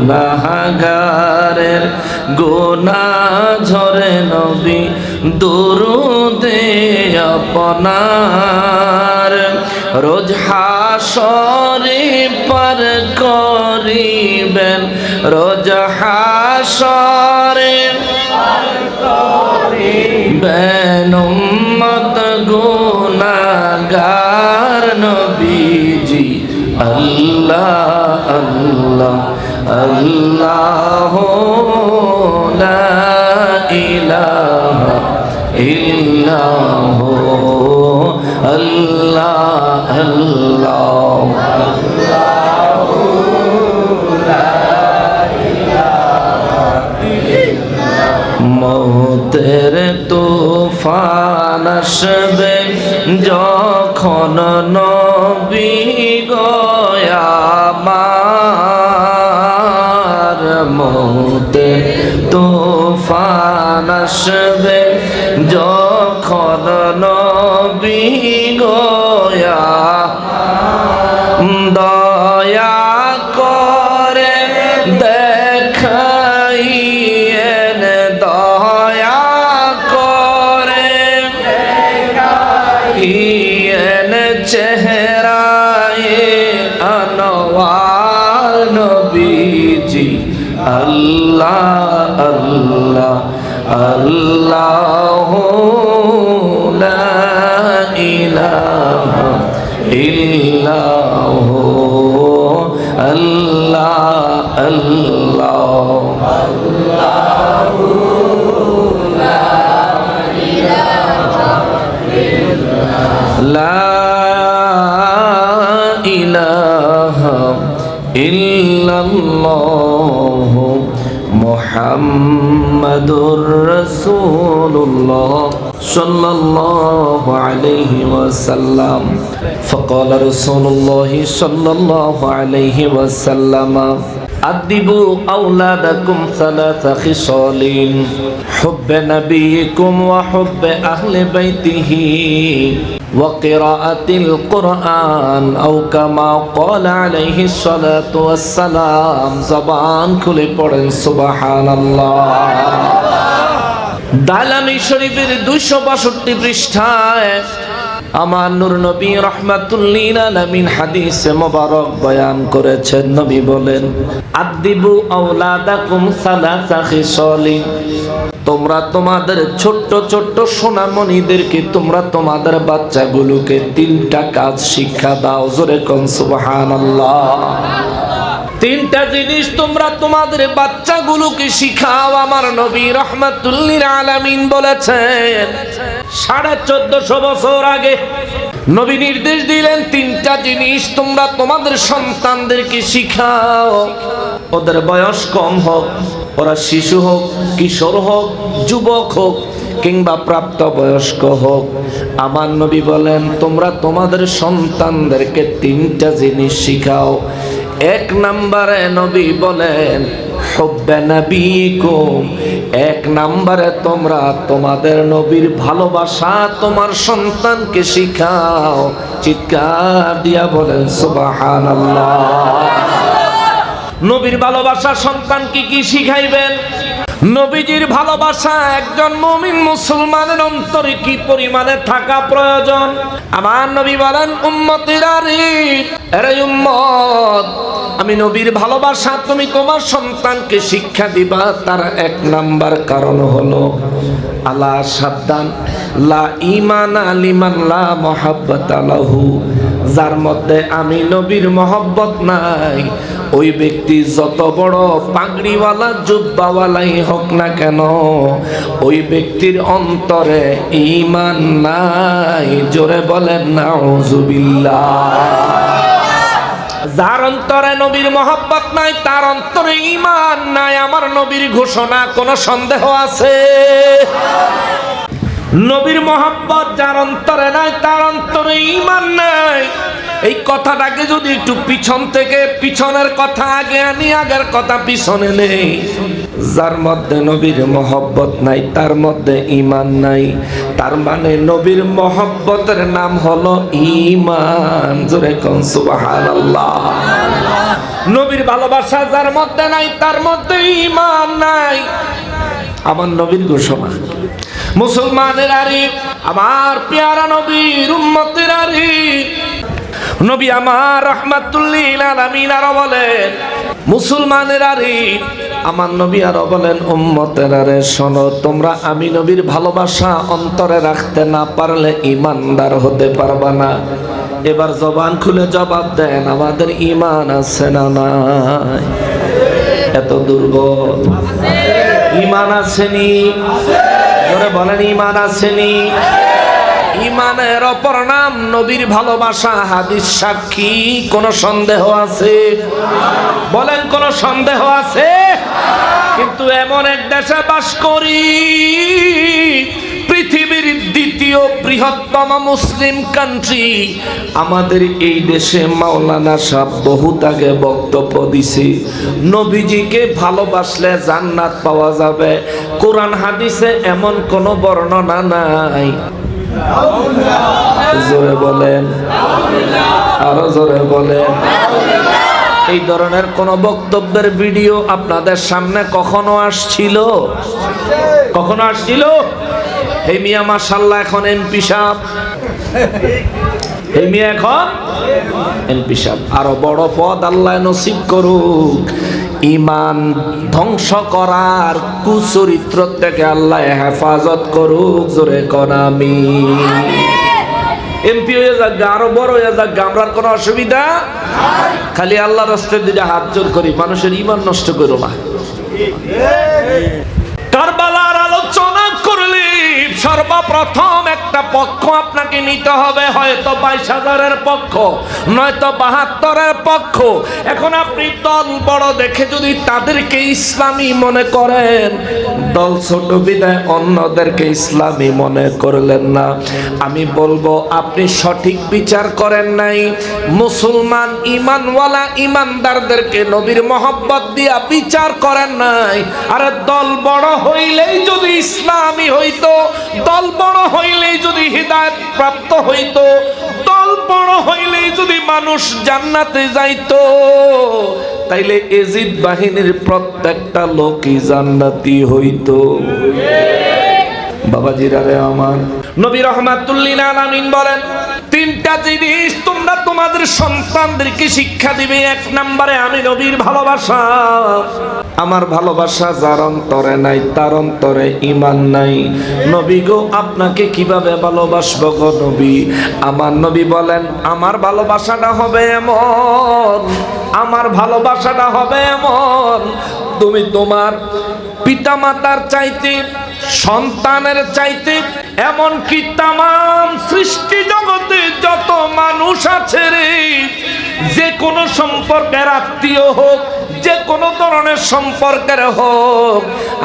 গুনাহগারের গুনাহ ঝরে নবী দুরুদে আপনার রোজ হাসরে পার করিবেন রোজ হাসরে পার করিবেন উম্মত গুনাহগার নবীজি আল্লাহ আল্লাহ আল্লাহ লা ইলাহা ইল্লাল্লাহ আল্লাহ আল্লাহ মৌতের তুফান আসবে যখন নবী আমার মৌতের তুফান আসবে যখন নবী দয়া করে দেখাইয়েন দয়া করে দেখাইয়েন চেহারায়ে আনোয়ার নবীজি আল্লাহ আল্লাহ আল্লাহ লা ইলাহা ইল্লাল্লাহ আল্লাহ আল্লাহ আল্লাহ লা ইলাহা ইল্লাল্লাহ লা ইলাহা ইল্লাল্লাহ মুহাম্মাদুর রাসূলুল্লাহ সাল্লাল্লাহু আলাইহি ওয়াসাল্লাম فقال رسول الله صلى الله عليه وسلم أدبوا أولادكم ثلاث خصال حب نبيكم وحب أهل بيته وقراءة القرآن أو كما قال عليه الصلاة والسلام زبان খুলে পড়েন সুবহানাল্লাহ দালামি শরীফের 262 পৃষ্ঠায় আমার নূর নবী রাহমাতুল লিল আলামিন হাদিসে মোবারক বয়ান করেছেন নবী বলেন আদিবু আওলাদাকুম সালাসা খিসালিন তোমরা তোমাদের ছোট্ট ছোট্ট সোনামণিদেরকে তোমরা তোমাদের বাচ্চাগুলোকে তিনটা কাজ শিক্ষা দাও জোরে কোন সুবহানাল্লাহ তিনটা জিনিস তোমরা তোমাদের বাচ্চাগুলোকে শিখাও আমার নবী রাহমাতুল লিল আলামিন বলেছেন 1450 বছর আগে নবী নির্দেশ দিলেন তিনটা জিনিস তোমরা তোমাদের সন্তানদেরকে শিখাও ওদের বয়স কম হোক ওরা শিশু হোক কিশোর হোক যুবক হোক কিংবা প্রাপ্তবয়স্ক হোক আমার নবী বলেন তোমরা তোমাদের সন্তানদেরকে তিনটা জিনিস শিখাও এক নম্বরে নবী বলেন হুব্বে নবীকুম এক নম্বরে তোমরা তোমাদের নবীর ভালোবাসা তোমার সন্তানকে শিখাও চিৎকার দিয়া বলেন সুবহানাল্লাহ নবীর ভালোবাসা সন্তানকে কি শিখাইবেন নবীজির ভালোবাসা একজন মুমিন মুসলমানের অন্তরে কি পরিমাণে থাকা প্রয়োজন আমার নবী বলেন উম্মতেরা রে আরে উম্মত আমি নবীর ভালোবাসা তুমি তোমার সন্তানকে শিক্ষা দিবা তার এক নাম্বার কারণ হলো আলা সাবধান লা ঈমানা লিমান লা মুহাব্বাতা লাহু যার মধ্যে আমি নবীর মহব্বত নাই ওই ব্যক্তি যত বড় পাগড়িওয়ালা জুব্বাওয়ালাই হোক না কেন ওই ব্যক্তির অন্তরে ঈমান নাই জোরে বলেন নাউযুবিল্লাহ যার অন্তরে নবীর মহব্বত নাই তার অন্তরে ঈমান নাই আমার নবীর ঘোষণা কোনো সন্দেহ আছে নবীর মহব্বত যার অন্তরে নাই তার অন্তরে ঈমান নাই এই কথাটাকে যদি একটু পিছন থেকে পিছনের কথা আগে আনি আগের কথা পিছনে নেই যার মধ্যে নবীর মহব্বত নাই তার মধ্যে ঈমান নাই তার মানে নবীর মহব্বতের নাম হলো ঈমান জোরে কোন সুবহানাল্লাহ নবীর ভালোবাসা যার মধ্যে নাই তার মধ্যে ঈমান নাই। আমার নবীর ঘোষণা, মুসলমানের আরি আমার পেয়ারা নবীর উম্মতের আরি। নবী আমার রাহমাতুল লিল আলামিন আরো বলেন, মুসলমানের আরি আমার নবী আরো বলেন, উম্মতের আরে শোনো, তোমরা আমি নবীর ভালোবাসা অন্তরে রাখতে না পারলে ঈমানদার হতে পারবা না। এবার জবান খুলে জবাব দেন, আমাদের ঈমান আছে না নাই? এত দুর্বল ঈমান আসেনি? জোরে বলেন ঈমান আসেনি? ঈমানের অপর নাম নবীর ভালোবাসা, হাদিস সাক্ষী। কোন সন্দেহ আছে? বলেন কোন সন্দেহ আছে? কিন্তু এমন এক দেশে বাস করি, পৃথিবীর দ্বিতীয় বৃহত্তম মুসলিম কান্ট্রি। আমাদের এই দেশে মাওলানা সাহেব বহুত আগে বক্তব্য দিছে, নবীজিকে ভালোবাসলে জান্নাত পাওয়া যাবে। কোরআন হাদিসে এমন কোন বর্ণনা নাই। জোরে বলেন, আরো জোরে বলেন। এই ধরনের কোন বক্তব্যের ভিডিও আপনাদের সামনে কখনো আসছিল? কখনো আসছিল? এই মিয়া মাশাআল্লাহ এখন এমপি সাহেব, এই মিয়া এখন এমপি সাহেব। আরো বড় পদ আল্লাহ নসিব করুক। ঈমান ধ্বংস করার কুচরিত্র থেকে আল্লাহ হেফাজত করুক। জোরে কোন আমিন। এমপি হয়ে যাক, আরো বড় হয়ে যাক, আমরার কোনো অসুবিধা নাই। খালি আল্লাহর রাস্তায় দিকে হাত জোর করি, মানুষের ঈমান নষ্ট করো না। কারবালার আলোচনা করলে সর্বপ্রথম একটা পক্ষ আপনাকে নিতে হবে, হয়তো 22,000-এর পক্ষ, নয়তো 72-এর পক্ষ। এখন আপনি দল বড় দেখে যদি তাদেরকে ইসলামী মনে করেন, দল ছোট বিদায় অন্যদেরকে ইসলামী মনে করলেন না, আমি বলবো আপনি সঠিক বিচার করেন নাই। মুসলমান ঈমানওয়ালা ঈমানদারদেরকে নবীর মহব্বত দিয়া বিচার করেন নাই। আরে দল বড় হইলেই যদি ইসলামী হইতো, দল বড় হইলেই যদি হিদায়াত প্রাপ্ত হইতো, দল বড় হইলেই যদি মানুষ জান্নাতে যাইতো, তাইলে এজিদ বাহিনীর প্রত্যেকটা লোকই জান্নাতি হইতো। বাবাজিরা রে আমার, নবী রাহমাতুল লিল আলামিন বলেন, তিনটা জিনিস তোমরা তোমাদের সন্তানদেরকে শিক্ষা দিবে। এক নম্বরে আমি নবীর ভালোবাসা। আমার ভালোবাসা যার অন্তরে নাই তার অন্তরে ঈমান নাই। নবী গো, আপনাকে কিভাবে ভালোবাসবো গো নবী? আমার নবী বলেন, আমার ভালোবাসাটা হবে এমন, আমার ভালোবাসাটা হবে এমন, তুমি তোমার পিতামাতার চাইতে, সন্তানের চাইতে, এমনকি তামাম সৃষ্টি জগতে যত মানুষ আছে রে, যে কোনো সম্পর্কের আত্মীয় হোক, যে কোনো ধরনের সম্পর্কের হোক,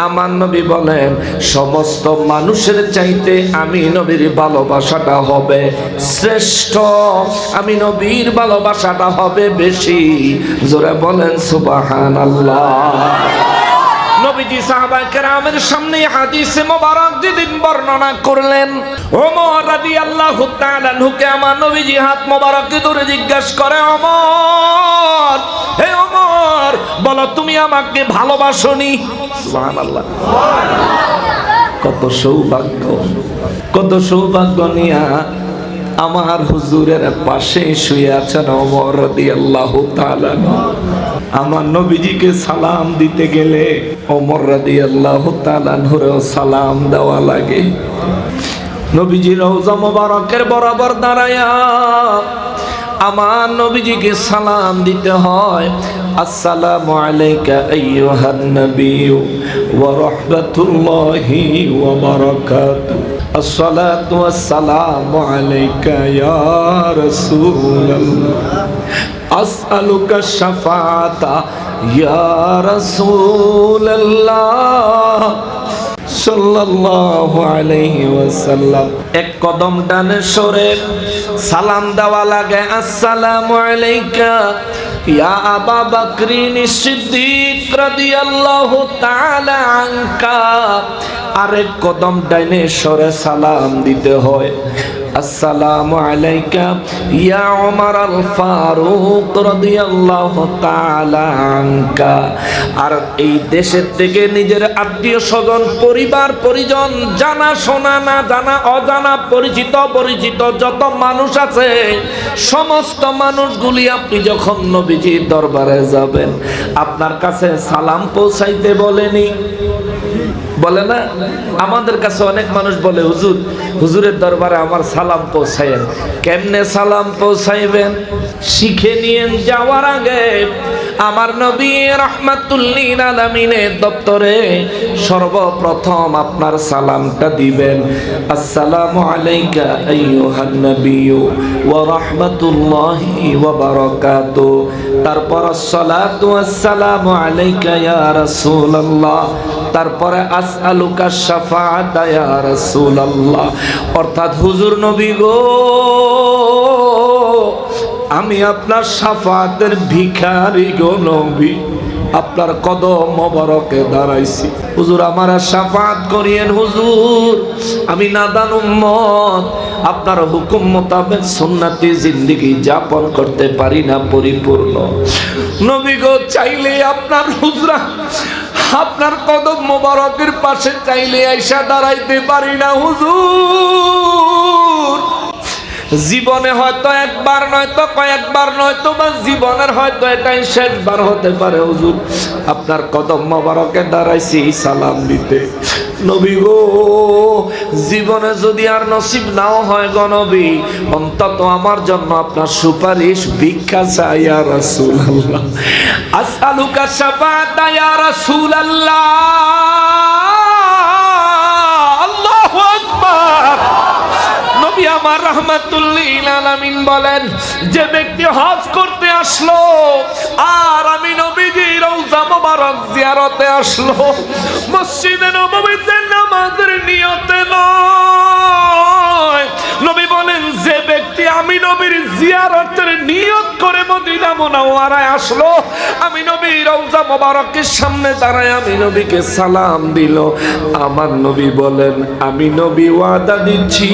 আমার নবী বলেন সমস্ত মানুষের চাইতে আমি নবীর ভালোবাসাটা হবে শ্রেষ্ঠ, আমি নবীর ভালোবাসাটা হবে বেশি। জোরে বলেন সুবহানাল্লাহ। নবীজি সাহাবায়ে কেরামের সামনে হাদিসে মোবারক যেদিন বর্ণনা করলেন, ওমর রাদিয়াল্লাহু তাআলা আনহুকে আমার নবীজি হাত মোবারকে ধরে জিজ্ঞাসা করে, ওমর, হে ওমর, বলো তুমি আমাকে ভালোবাসোনি? সুবহানাল্লাহ। কত সৌভাগ্য, কত সৌভাগ্য নিয়া আমার হুজুরের পাশে শুয়ে আছেন ওমর রাদিয়াল্লাহু তাআলা। আমার নবীজিকে সালাম দিতে গেলে ওমর রাদিয়াল্লাহু তাআলা আনহুরও সালাম দেওয়া লাগে। নবীজির রওজা মোবারকের বরাবর দাঁড়ায়া আমার নবীজিকে সালাম দিতে হয়। আসসালামু আলাইকা আইয়ুহান নাবিয়্যু ওয়া রাহমাতুল্লাহি ওয়া বারাকাতুহু। আসসালাতু ওয়াসসালামু আলাইকা ইয়া রাসূলুল্লাহ। আসআলুকা শাফাআতা ইয়া রাসূলুল্লাহ সাল্লাল্লাহু আলাইহি ওয়াসাল্লাম। এক কদম ডানে সরে সালাম দেওয়া লাগে, আসসালামু আলাইকা ইয়া আবা বকরিন সিদ্দিক রাদিয়াল্লাহু তাআলা আনকা। আরেক কদম ডাইনে সরে সালাম দিতে হয়, আসসালামু আলাইকা ইয়া উমর আল ফারুক রাদিয়াল্লাহু তাআলা আনকা। আর এই দেশের থেকে নিজের আত্মীয় স্বজন, পরিবার পরিজন, জানা শোনা না জানা, অজানা, পরিচিত পরিচিত যত মানুষ আছে, সমস্ত মানুষগুলি আপনি যখন নবীজির দরবারে যাবেন, আপনার কাছে সালাম পৌঁছাইতে বলেনি? বলে না? আমাদের কাছে অনেক মানুষ বলে, হুজুর, হুজুরের দরবারে আমার সালাম পৌঁছায়েন। কেমনে সালাম পৌঁছাইবেন শিখে নিয়েন। যাওয়ার আগে আমার নবী রাহমাতুল লিল আলামিনের দপ্তরে সর্বপ্রথম আপনার সালামটা দিবেন, আসসালামু আলাইকা আইয়ুহান নাবিয়্যু ওয়া রাহমাতুল্লাহি ওয়া বারাকাতুহু। তারপর আসসালাতু ওয়াসসালামু আলাইকা ইয়া রাসূলুল্লাহ। তারপরে আসআলুকা শাফাআতা ইয়া রাসূলুল্লাহ। অর্থাৎ হুজুর নবী গো, আমি আপনার শাফাআতের ভিখারি গো নবী, আপনার কদম মোবারকে দাঁড়াইছি, হুজুর আমার শাফাআত করিয়েন। হুজুর আমি নাদান উম্মত, আপনার হুকুম মোতাবেক সুন্নতি জিন্দেগি যাপন করতে পারি না পরিপূর্ণ। নবী গো, চাইলে আপনার হুজরা আপনার কদম মোবারকের পাশে চাইলে আইসা দাঁড়াইতে পারি না হুজুর। জীবনে হয়তো একবার নয়তো কয়েকবার, নয়তো বা জীবনের হয়তো এটাই শেষবার হতে পারে হুজুর, আপনার কদম মোবারকে দাঁড়াইছি সালাম দিতে। নবী গো, জীবনে যদি আর নসিব নাও হয় গো নবী, অন্তত আমার জন্য আপনার সুপারিশ ভিক্ষা চাই ইয়া রাসূলুল্লাহ। আসআলুকা শাফাআতা ইয়া রাসূলুল্লাহ। আল্লাহু আকবার। নবী আমার রাহমাতুল লিল আলামিন বলেন, যে ব্যক্তি হজ করতে আসলো আর আমি নবীজির রওজা মোবারক জিয়ারতে আসলো, মসজিদে নববীতে নামাজের নিয়তে নয়, নবী বলেন যে ব্যক্তি আমি নবীর জিয়ারতের নিয়ত করে মদিনা মুনাওয়ারায় আসলো, আমি নবীর রওজা মোবারকের সামনে দাঁড়ায় আমি নবীকে সালাম দিল, আমার নবী বলেন আমি নবী ওয়াদা দিচ্ছি,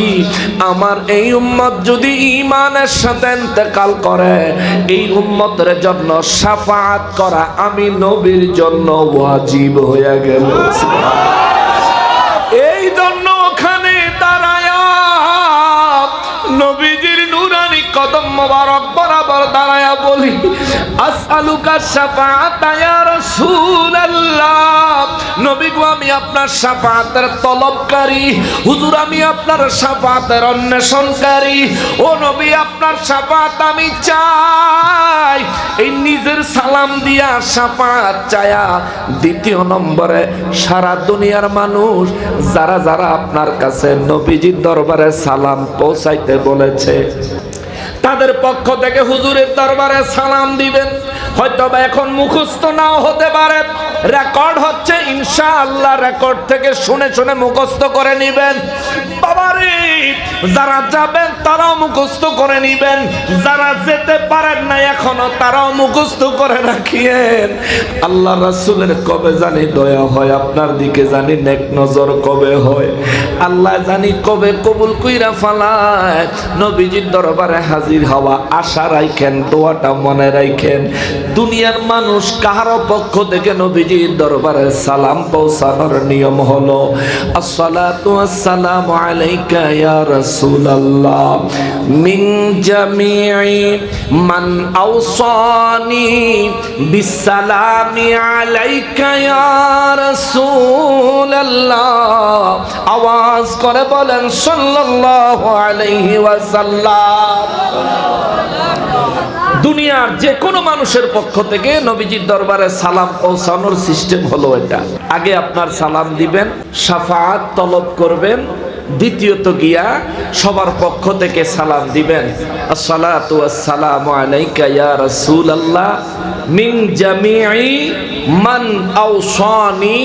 আমার এই উম্মত যদি ঈমানের সাথে ইন্তেকাল করে, এই উম্মতের জন্য শাফাআত করা আমি নবীর জন্য ওয়াজিব হয়ে গেল। এই জন্য ওখানে দাঁড়ায়া নবীজির নুরানি কদম মোবারক বরাবর দাঁড়ায়া বলি, আসআলুকা শাফাআতা ইয়া রাসূলুল্লাহ। নবী গো, আমি আপনার শাফাআতের তলবকারী, হুজুর আমি আপনার শাফাআতের অন্বেষণকারী। ও নবী, আপনার শাফাআত আমি চাই। এই নিজের সালাম দিয়া শাফাআত চায়া, দ্বিতীয় নম্বরে সারা দুনিয়ার মানুষ যারা যারা আপনার কাছে নবীজির দরবারে সালাম পৌঁছাইতে বলেছে, তাদের পক্ষ থেকে হুজুরের দরবারে সালাম দিবেন। হয়তো বা এখন মুখস্থ নাও হতে পারে, রেকর্ড হচ্ছে, ইনশাআল্লাহ রেকর্ড থেকে শুনে শুনে মুখস্থ করে নিবেন। বাবারে, যারা যাবেন তারাও মুখস্থ করে নিবেন, যারা যেতে পারেন না এখনো তারাও মুখস্থ করে রাখিয়েন। আল্লাহ রাসূলের কবে জানি দয়া হয়, আপনার দিকে জানি নেক নজর কবে হয়, আল্লাহ জানি কবে কবুল কইরা ফালায়। নবীজির দরবারে হাজির হওয়া আশা রাখেন, দোয়াটা মনে রাখেন। দুনিয়ার মানুষ কাহারো পক্ষ থেকে নবীজির দরবারে সালাম পৌঁছানোর নিয়ম হলো, আসসালাতু ওয়াসসালামু আলাইকা ইয়া রাসূলুল্লাহ মিন জামিই মান আওসানি বিসসালামি আলাইকা ইয়া রাসূলুল্লাহ। আওয়াজ করে বলেন সাল্লাল্লাহু আলাইহি ওয়াসাল্লাম। দুনিয়ার যে কোনো মানুষের পক্ষ থেকে নবীজির দরবারে সালাম পৌঁছানোর সিস্টেম হলো এটা। আগে আপনার সালাম দিবেন, শাফাআত তলব করবেন, দ্বিতীয়ত গিয়া সবার পক্ষ থেকে সালাম দিবেন, আসসালাতু ওয়াসসালামু আলাইকা ইয়া রাসূলুল্লাহ মিন জামিই মান আওসানি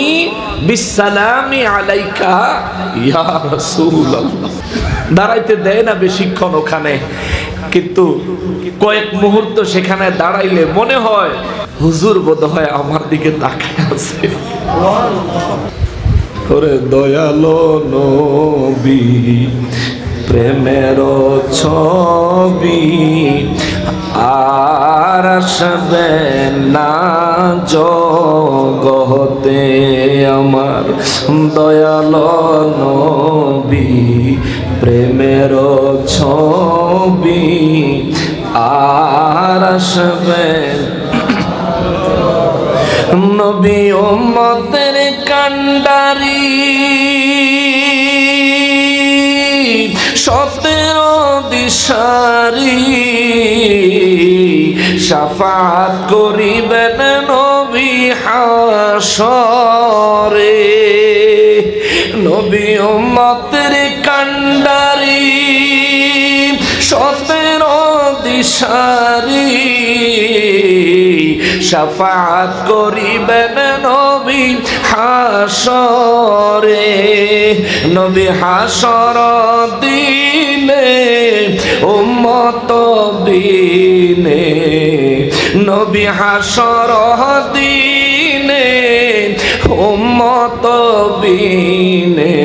বিসসালামি আলাইকা ইয়া রাসূলুল্লাহ। দাঁড়াইতে দেয় না বেশিক্ষণ ওখানে, কিন্তু কয়েক মুহূর্ত সেখানে দাঁড়াইলে মনে হয় হুজুর বোধহয় আমার দিকে তাকায় আছে। ওরে দয়ালো নবী প্রেমের ছবি আর আসবে না জগতে আমার দয়াল নবী প্রেমের ছবি আর আসবে নবী উম্মতের কান্ডারি 17 দিশারি শাফাত করিবেন নবী হাসরে নবী উম্মতের কান্ডারি 17 দিশারি শাফাত করিবেন নবী হাসরে নবী হাসর দিনে উম্মত বিনে নবী হাসর দিনে উম্মত বিনে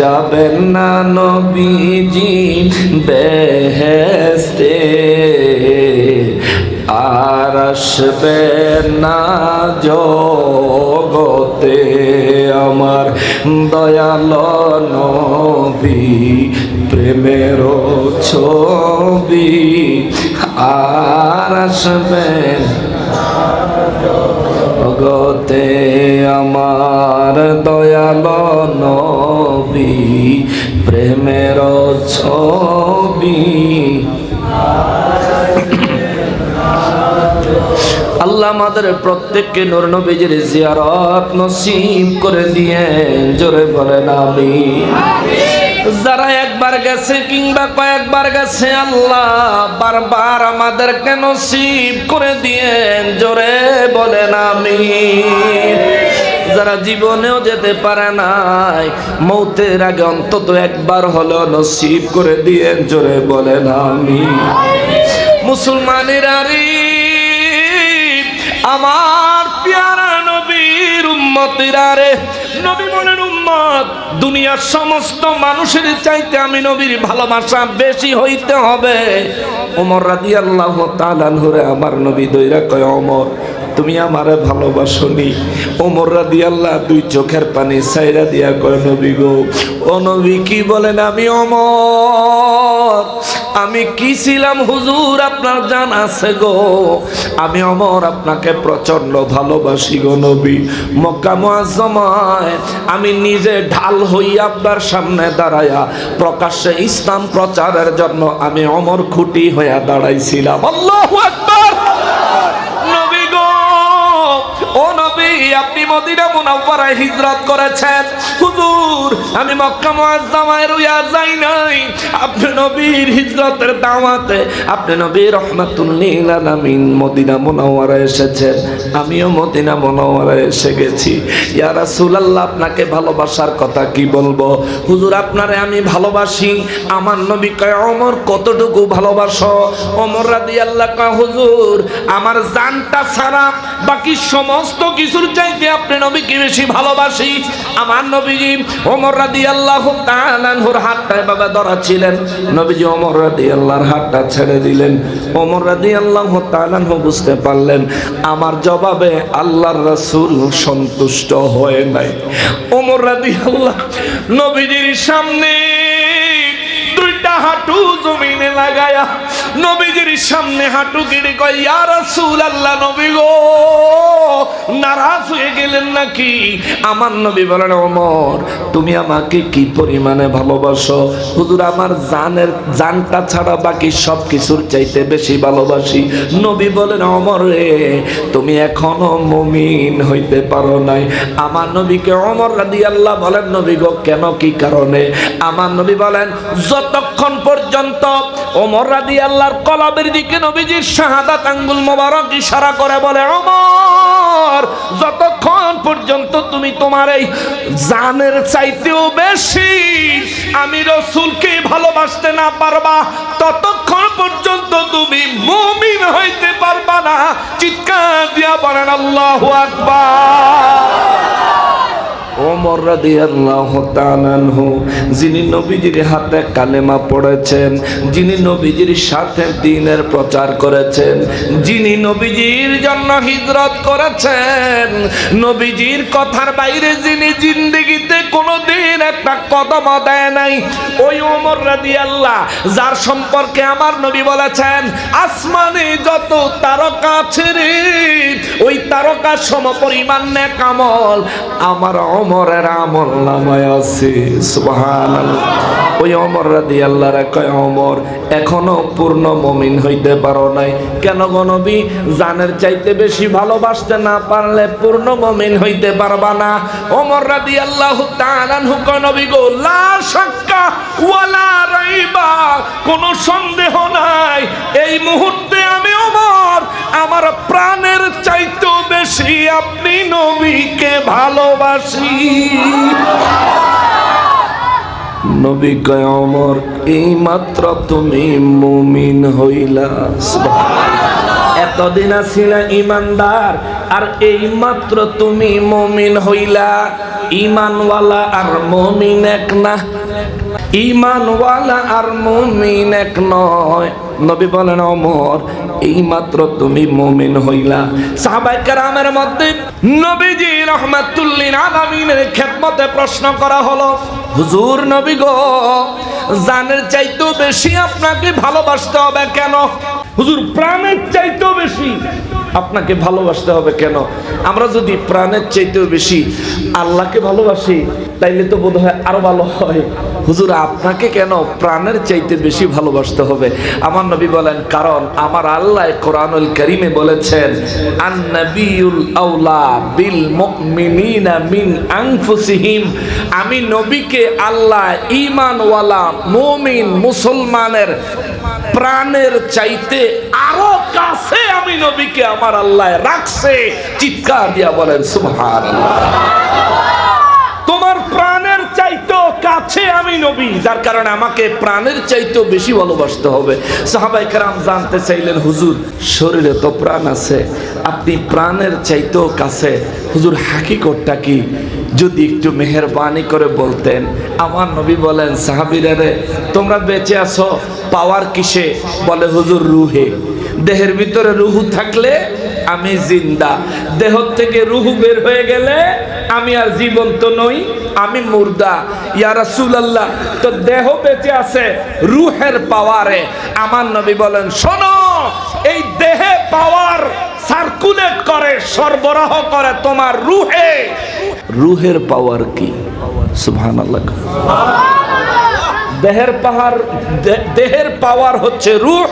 যাবেন না নবীজি বেহেশতে আর আসবে না জগতে আমার দয়াল নবী প্রেমের ছবি আর আসবে জগতে আমার দয়াল নবী প্রেমের ছবি আল্লাহ আমাদের প্রত্যেককে নূর নবীজির জিয়ারত নসিব করে দিয়ে জোরে বলেন আমিন। যারা একবার গেছে কিংবা কয়েকবার গেছে আল্লাহ বারবার আমাদেরকে নসিব করে দিয়ে জোরে বলেন আমিন। যারা জীবনেও যেতে পারে নাই মৌতের আগে অন্তত একবার হলো নসিব করে দিয়ে জোরে বলেন আমিন। মুসলমানেরা রে আমার প্যারা নবীর উম্মতেরা রে নবী বলেন উম্মত দুনিয়ার সমস্ত মানুষের চাইতে আমি নবীর ভালোবাসা বেশি হইতে হবে। ওমর রাদিয়াল্লাহু তাআলা আনহুরে আমার নবী দইরা কয় ওমর তুমি আমারে ভালোবাসনি। ওমর রাদিয়াল্লাহু দুই চোখের পানি ছাইরা দিয়া কয় নবী গো ও নবী কি বলেন আমি ওমর আমি কি ছিলাম হুজুর আপনার জান আছে গো আমি ওমর আপনাকে প্রচন্ড ভালোবাসি গো নবী। মক্কা মুআজ্জমায় আমি নিজে ঢাল হইয়া আপনার সামনে দাঁড়ায়া প্রকাশ্যে ইসলাম প্রচারের জন্য আমি ওমর খুঁটি হইয়া দাঁড়াইছিলাম। আল্লাহু আকবার। নবী গো ও নবী আপনি মদিনা মুনাওয়ারায় হিজরত করেছেন হুজুর আমি মক্কা মুআজ্জমায় রইয়া যাই নাই আপনি নবীর হিজরতের দাওয়াতে আপনি নবী রাহমাতুল লিল আলামিন মদিনা মুনাওয়ারায় এসেছেন আমিও মদিনা মুনাওয়ারায় এসে গেছি। ইয়া রাসূলুল্লাহ আপনাকে ভালোবাসার কথা কি বলবো হুজুর আপনারে আমি ভালোবাসি। আমার নবী কয় ওমর কতটুকু ভালোবাসো? ওমর রাদিয়াল্লাহু কয় হুজুর আমার জানটা ছাড়া বাকি সমস্ত কিছুর চাইতে আপনি নবীকে বেশি ভালোবাসি। আমার নবীজি ওমর রাদিয়াল্লাহু তাআলা আনহুর হাতটা এভাবে ধরা ছিলেন নবীজি ওমর রাদিয়াল্লাহর হাতটা ছেড়ে দিলেন। ওমর রাদিয়াল্লাহু তাআলা আনহু বুঝতে পারলেন আমার জবাবে আল্লাহর রাসূল সন্তুষ্ট হয় নাই। ওমর রাদিয়াল্লাহু নবীজির সামনে দুইটা হাঁটু জমিনে লাগায়া নবীজির সামনে হাঁটু গেড়ে কয় ইয়া রাসূলুল্লাহ নবী গো নারাজ হয়ে গেলেন নাকি? আমার নবী বলেন ওমর তুমি আমাকে কি পরিমাণে ভালোবাসো? হুজুর আমার জানটা ছাড়া বাকি সব কিছুর চাইতে বেশি ভালোবাসি। নবী বলেন ওমর রে তুমি এখনো মুমিন হইতে পারো নাই। আমার নবীকে ওমর রাদিয়াল্লাহু বলেন নবী গো কেন কি কারণে? আমার নবী বলেন যতক্ষণ পর্যন্ত ওমর রাদিয়াল্লাহর কলবের দিকে নবীজির শাহাদাত আঙ্গুল মোবারক ইশারা করে বলে ওমর যতক্ষণ পর্যন্ত তুমি তোমার এই জানের চাইতেও বেশি আমি রাসূলকে ভালোবাসতে না পারবা ততক্ষণ পর্যন্ত তুমি মুমিন হইতে পারবা না। চিৎকার দিয়া বলেন আল্লাহু আকবার। ওমর রাদিয়াল্লাহু তাআলা আনহু, যিনি নবীজির হাতে কালেমা পড়েছেন, যিনি নবীজির সাথে দ্বীনের প্রচার করেছেন, যিনি নবীজির জন্য হিজরত করেছেন, নবীজির কথার বাইরে যিনি জিন্দেগিতে কোনোদিন একটা কদম দেয় নাই, ওই ওমর রাদিয়াল্লাহ, যার সম্পর্কে আমার নবী বলেছেন আসমানে যত তারকা আছে রে, ওই তারকার সমপরিমাণ নেক আমল আমার ওমরের আমল নামায় আছে। সুবহানাল্লাহ। ওই ওমর রাদিয়াল্লাহু আনহু কয়, ওমর এখনো পূর্ণ মুমিন হইতে পারো নাই কেন গো নবী? জানের চাইতে বেশি ভালোবাসতে না পারলে পূর্ণ মুমিন হইতে পারবা না। ওমর রাদিয়াল্লাহু তাআলা আনহু কয়, নবী গো, লা শাক্কা ওয়ালা রাইবা, কোনো সন্দেহ নাই এই মুহূর্তে আমি ওমর আমার প্রাণের চাইতেও বেশি আপনি নবীকে ভালোবাসি। নবী কয়, ওমর এই মাত্র তুমি মুমিন হইলা। এতদিন ছিলা ইমানদার আর এই মাত্র তুমি মুমিন হইলা। ঈমানওয়ালা আর মুমিন এক না, ঈমানওয়ালা আর মুমিন এক নয়। নবী বলেন, ওমর এই মাত্র তুমি মুমিন হইলা। সাহাবায়ে কেরামের মধ্যে নবীজি রাহমাতুল লিল আলামিনের খেদমতে প্রশ্ন করা হলো, হুজুর নবী গো, জানের চাইতেও বেশি আপনাকে ভালোবাসতে হবে কেন? হুজুর প্রাণের চাইতেও বেশি আপনাকে ভালোবাসতে হবে কেন? আমরা যদি প্রাণের চাইতেও বেশি আল্লাহকে ভালোবাসি তাইলে তো বোধহয় আরো ভালো হয়। হুজুর আপনাকে কেন প্রাণের চাইতে বেশি ভালোবাসতে হবে? আমার নবী বলেন, কারণ আমার আল্লাহ কোরআনুল কারীমে বলেছেন, আন-নাবিয়ুল আওলা বিল মুমিনিনা মিন আনফুসিহিম। আমি নবীকে আল্লাহ ঈমানওয়ালা মুমিন মুসলমানের প্রাণের চাইতে আরো কাছে আমি নবীকে আমার আল্লাহ রাখছে। চিৎকার দিয়া বলেন সুবহানাল্লাহ। তোমার প্রাণের চাইতেও কাছে আমি নবী, যার কারণে আমাকে প্রাণের চাইতেও বেশি ভালোবাসতে হবে। সাহাবায়ে কেরাম জানতে চাইলেন, হুজুর শরীরে তো প্রাণ আছে, আপনি প্রাণের চাইতেও কাছে, হুজুর হাকিকতটা কি? যদি একটু মেহেরবানি করে বলতেন। আমার নবী বলেন, সাহাবীরা রে, তোমরা বেঁচে আছো পাওয়ার কিসে? বলে, হুজুর রুহে। দেহের ভিতরে রুহু থাকলে আমি জিন্দা, দেহ থেকে রুহু বের হয়ে গেলে আমি আর জীবন্ত নই, আমি মুর্দা। ইয়া রাসূলুল্লাহ, তো দেহ বেঁচে আছে রুহের পাওয়ারে। আমার নবী বলেন, শোনো, এই দেহে পাওয়ার সার্কুলেট করে, সরবরাহ করে তোমার রুহে। রুহের পাওয়ার কি? সুবহানাল্লাহ। দেহের পাওয়ার হচ্ছে রূহ।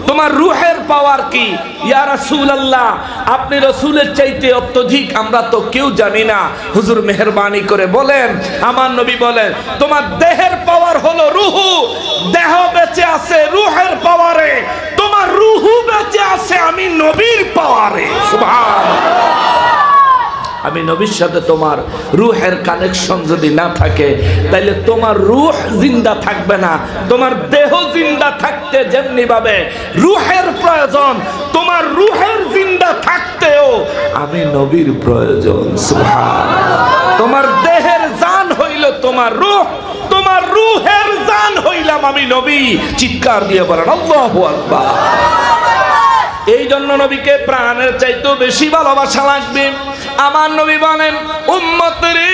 তোমার রূহের পাওয়ার কি? ইয়া রাসূলুল্লাহ, আপনি রাসূলের চাইতে অত্যধিক আমরা তো কেউ জানি না, হুজুর মেহেরবানি করে বলেন। আমার নবী বলেন, তোমার দেহের পাওয়ার হলো রূহু, দেহ বেঁচে আছে রূহের পাওয়ারে, তোমার রূহু বেঁচে আছে আমি নবীর পাওয়ারে। সুবহানাল্লাহ। আমি নবীর সাথে তোমার রূহের কানেকশন যদি না থাকে তাহলে তোমার রূহ জিন্দা থাকবে না। তোমার দেহ জিন্দা থাকতে যেমনি ভাবে রূহের প্রয়োজন, তোমার রূহের জিন্দা থাকতেও আমি নবীর প্রয়োজন। সুবহানাল্লাহ। তোমার দেহের জান হইল তোমার রূহ, তোমার রূহের জান হইলাম আমি নবী। চিৎকার দিয়ে বলেন আল্লাহু আকবার। এই জন্য নবীকে প্রাণের চাইতেও বেশি ভালোবাসা লাগবে। আমার নবী বলেন, উম্মতরে,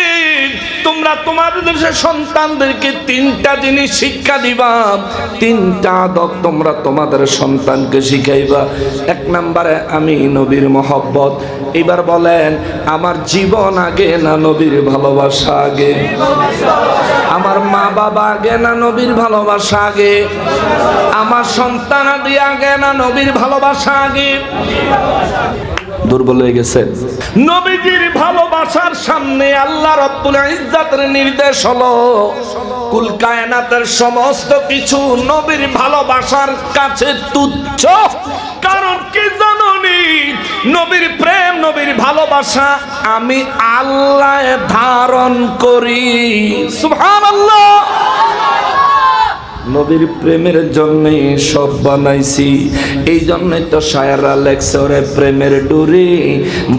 তোমরা তোমাদের দেশের সন্তানদেরকে তিনটা জিনিস শিক্ষা দিবা, তিনটা আদব তোমরা তোমাদের সন্তানকে শিখাইবা। এক নম্বরে আমি নবীর মহব্বত। এবার বলেন, আমার জীবন আগে না নবীর ভালোবাসা আগে? আমার মা বাবা আগে না নবীর ভালোবাসা আগে? আমার সন্তান আদি আগে না নবীর ভালোবাসা আগে? দুর্বল হয়ে গেছে। নবীজির ভালোবাসার সামনে আল্লাহ রাব্বুল ইজ্জাতের নির্দেশ হলো, কুল কায়নাতের সমস্ত কিছু নবীর ভালোবাসার কাছে তুচ্ছ। কারণ কি জানোনি? নবীর প্রেম, নবীর ভালোবাসা আমি আল্লাহ ধারণ করি। সুবহানাল্লাহ। নবীর প্রেমের জন্যই সব বানাইছি। এই জন্যই তো শায়ররা লেখছে, ওরে প্রেমের ডুরি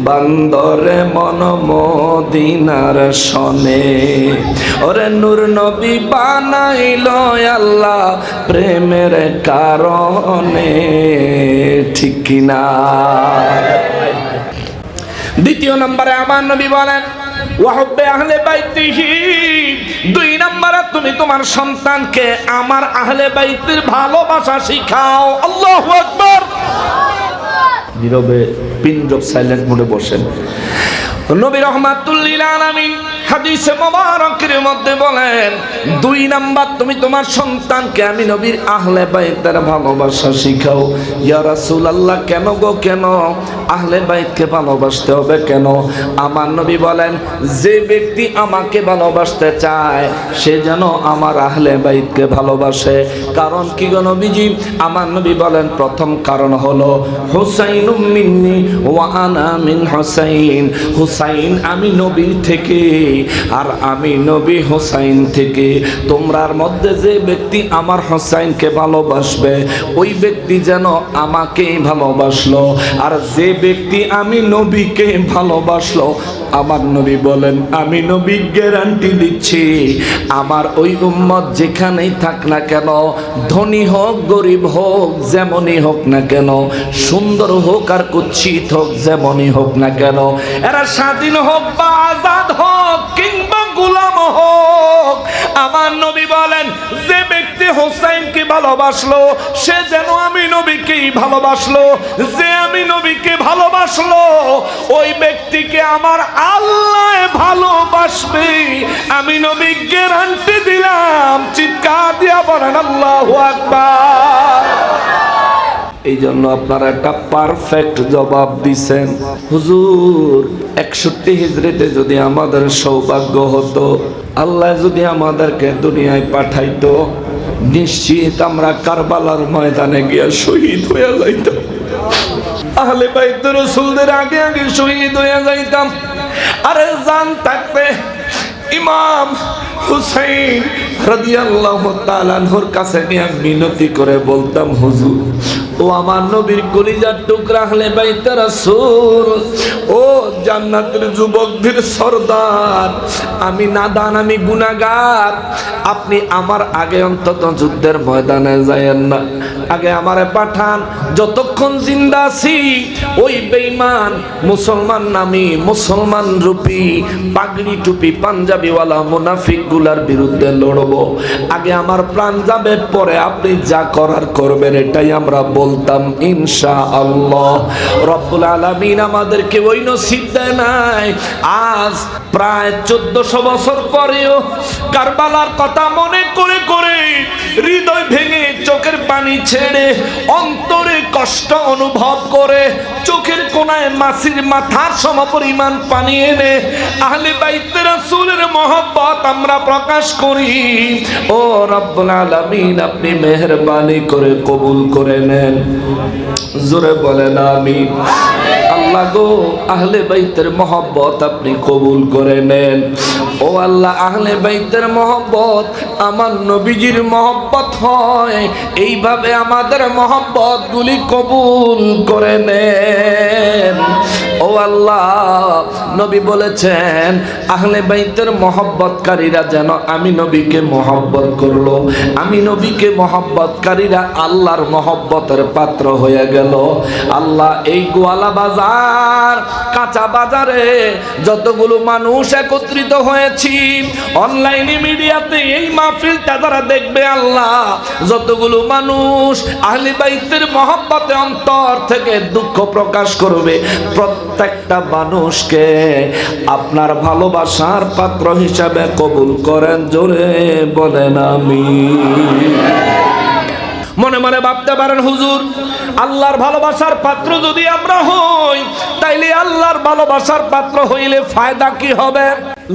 বান্দরে মন মদিনার শনে, ওরে নূর নবী বানাইল আল্লাহ প্রেমের কারণে, ঠিক কিনা? দ্বিতীয় নম্বরে আমার নবী বলেন ওয়াহুব্বে আহলে বাইতিহি, দুই নম্বরে তুমি তোমার সন্তানকে আমার আহলে বাইতের ভালোবাসা শিখাও। আল্লাহু আকবার। নীরবে পিন ড্রপ সাইলেন্ট মোডে বসেন। নবী রাহমাতুল লিল আলামিন হাদিসে মোবারকের মধ্যে বলেন, দুই নাম্বার তুমি তোমার সন্তানকে আমি নবীর আহলে বাইতের ভালোবাসা শিখাও। ইয়া রাসূলুল্লাহ, কেন গো কেন? আহলে বাইতকে ভালোবাসতে হবে কেন? আমার নবী বলেন, যে ব্যক্তি আমাকে ভালোবাসতে চায় সে যেন আমার আহলে বাইতকে ভালোবাসে। কারণ কি গো নবীজি? আমার নবী বলেন, প্রথম কারণ হলো হুসাইনুম মিন্নি ওয়া আনা মিন হুসাইন, হুসাইন আমি নবীর থেকে আর আমি নবী হুসাইন থেকে। তোমরার মধ্যে যে ব্যক্তি আমার হুসাইনকে ভালোবাসবে ওই ব্যক্তি যেন আমাকেই ভালোবাসলো, আর যে ব্যক্তি আমি নবীকে ভালোবাসলো আমার নবী বলেন, আমি নবী গ্যারান্টি দিচ্ছি আমার ওই উম্মত যেখানেই থাক না কেন, ধনী হোক গরিব হোক যেমনই হোক না কেন, সুন্দর হোক আর কুৎসিত হোক যেমনই হোক না কেন, এরা স্বাধীন হোক বা আজাদ হোক কিংবা গোলাম হোক, আমার নবী বলেন যে ব্যক্তি হোসাইনকে ভালোবাসলো সে যেন আমি নবীকেই ভালোবাসলো, যে আমি নবীকে ভালোবাসলো ওই ব্যক্তিকে আমার আল্লাহ ভালোবাসবে, আমি নবী গ্যারান্টি দিলাম। চিৎকার দিয়া বলেন আল্লাহু আকবার। এই জন্য আপনারা একটা পারফেক্ট জবাব দিছেন। হুজুর 61 হিজরিতে যদি আমাদের সৌভাগ্য হতো, আল্লাহ যদি আমাদেরকে দুনিয়ায় পাঠাইতো, নিশ্চিত আমরা কারবালার ময়দানে গিয়ে শহীদ হয়ে যাইতাম, আহলে বাইত রাসূলদের আগে আগে শহীদ হয়ে যাইতাম। আরে জান থাকতে ইমাম হুসাইন রাদিয়াল্লাহু তাআলা আনহুর কাছে নিয়ে মিনতি করে বলতাম, হুজুর ও আমার নবীর কলিজার টুকরা আহলে বাইত রাসূল, ও জান্নাতের যুবকদের সরদার, আমি নাদান, আমি গুনাহগার, আপনি আমার আগে অন্তত যুদ্ধের ময়দানে যায়েন না, আগে আমারে পাঠান। যতক্ষণ জিন্দা আছি ওই বেঈমান মুসলমান নামী মুসলমান রূপী পাগড়ি টুপি পাঞ্জাবিওয়ালা মুনাফিক গুলার বিরুদ্ধে লড়বো। আগে আমার প্রাণ যাবে, পরে আপনি যা করার করবেন, এটাই আমরা বলতাম ইনশাআল্লাহ। রব্বুল আলামিন আমাদেরকে ওই নসিব দেয় নাই। আজ প্রায় 1400 বছর পরেও কারবালার কথা মনে করে করে হৃদয় ভেঙে চোখের পানি ছেড়ে অন্তরে কষ্ট অনুভব করে চোখের কোনায় মাছির মাথার সমপরিমাণ পানি এনে আহলে বাইত রাসূলের মহব্বত আমরা প্রকাশ করি। ও রব্বুল আলামিন, আপনি মেহেরবানি করে কবুল করে নেন। জোরে বলেন আমিন। আল্লাহ গো, আহলে বাইতের মহব্বত আপনি কবুল করে নেন। ও আল্লাহ, আহলে বাইতের মহব্বত আমার নবীজির মহব্বত হয়, এইভাবে আমাদের মহব্বত গুলি কবুল করে নেন। ও আল্লাহ, নবী বলেছেন আহলে বাইতের মহব্বতকারীরা যেন আমি নবীকে মহব্বত করলো, আমি নবীকে মহব্বতকারীরা আল্লাহর মহব্বতের পাত্র হয়ে গেল। আল্লাহ, এই গোয়ালা বাজার কাঁচা বাজারে যতগুলো মানুষ একত্রিত হয়েছি, অনলাইনে মিডিয়াতে এই মাহফিলটা যারা দেখবে, আল্লাহ যতগুলো মানুষ আহলে বাইতের মহব্বতে অন্তর থেকে দুঃখ প্রকাশ করবে, প্রত্যেকটা মানুষকে আপনার ভালোবাসার পাত্র হিসাবে কবুল করেন। জোরে বলেন আমিন। মনে মনে ভাবতে পারেন, হুজুর আল্লাহর ভালোবাসার পাত্র যদি আমরা হই, তাইলে আল্লাহর ভালোবাসার পাত্র হইলে ফায়দা কি হবে,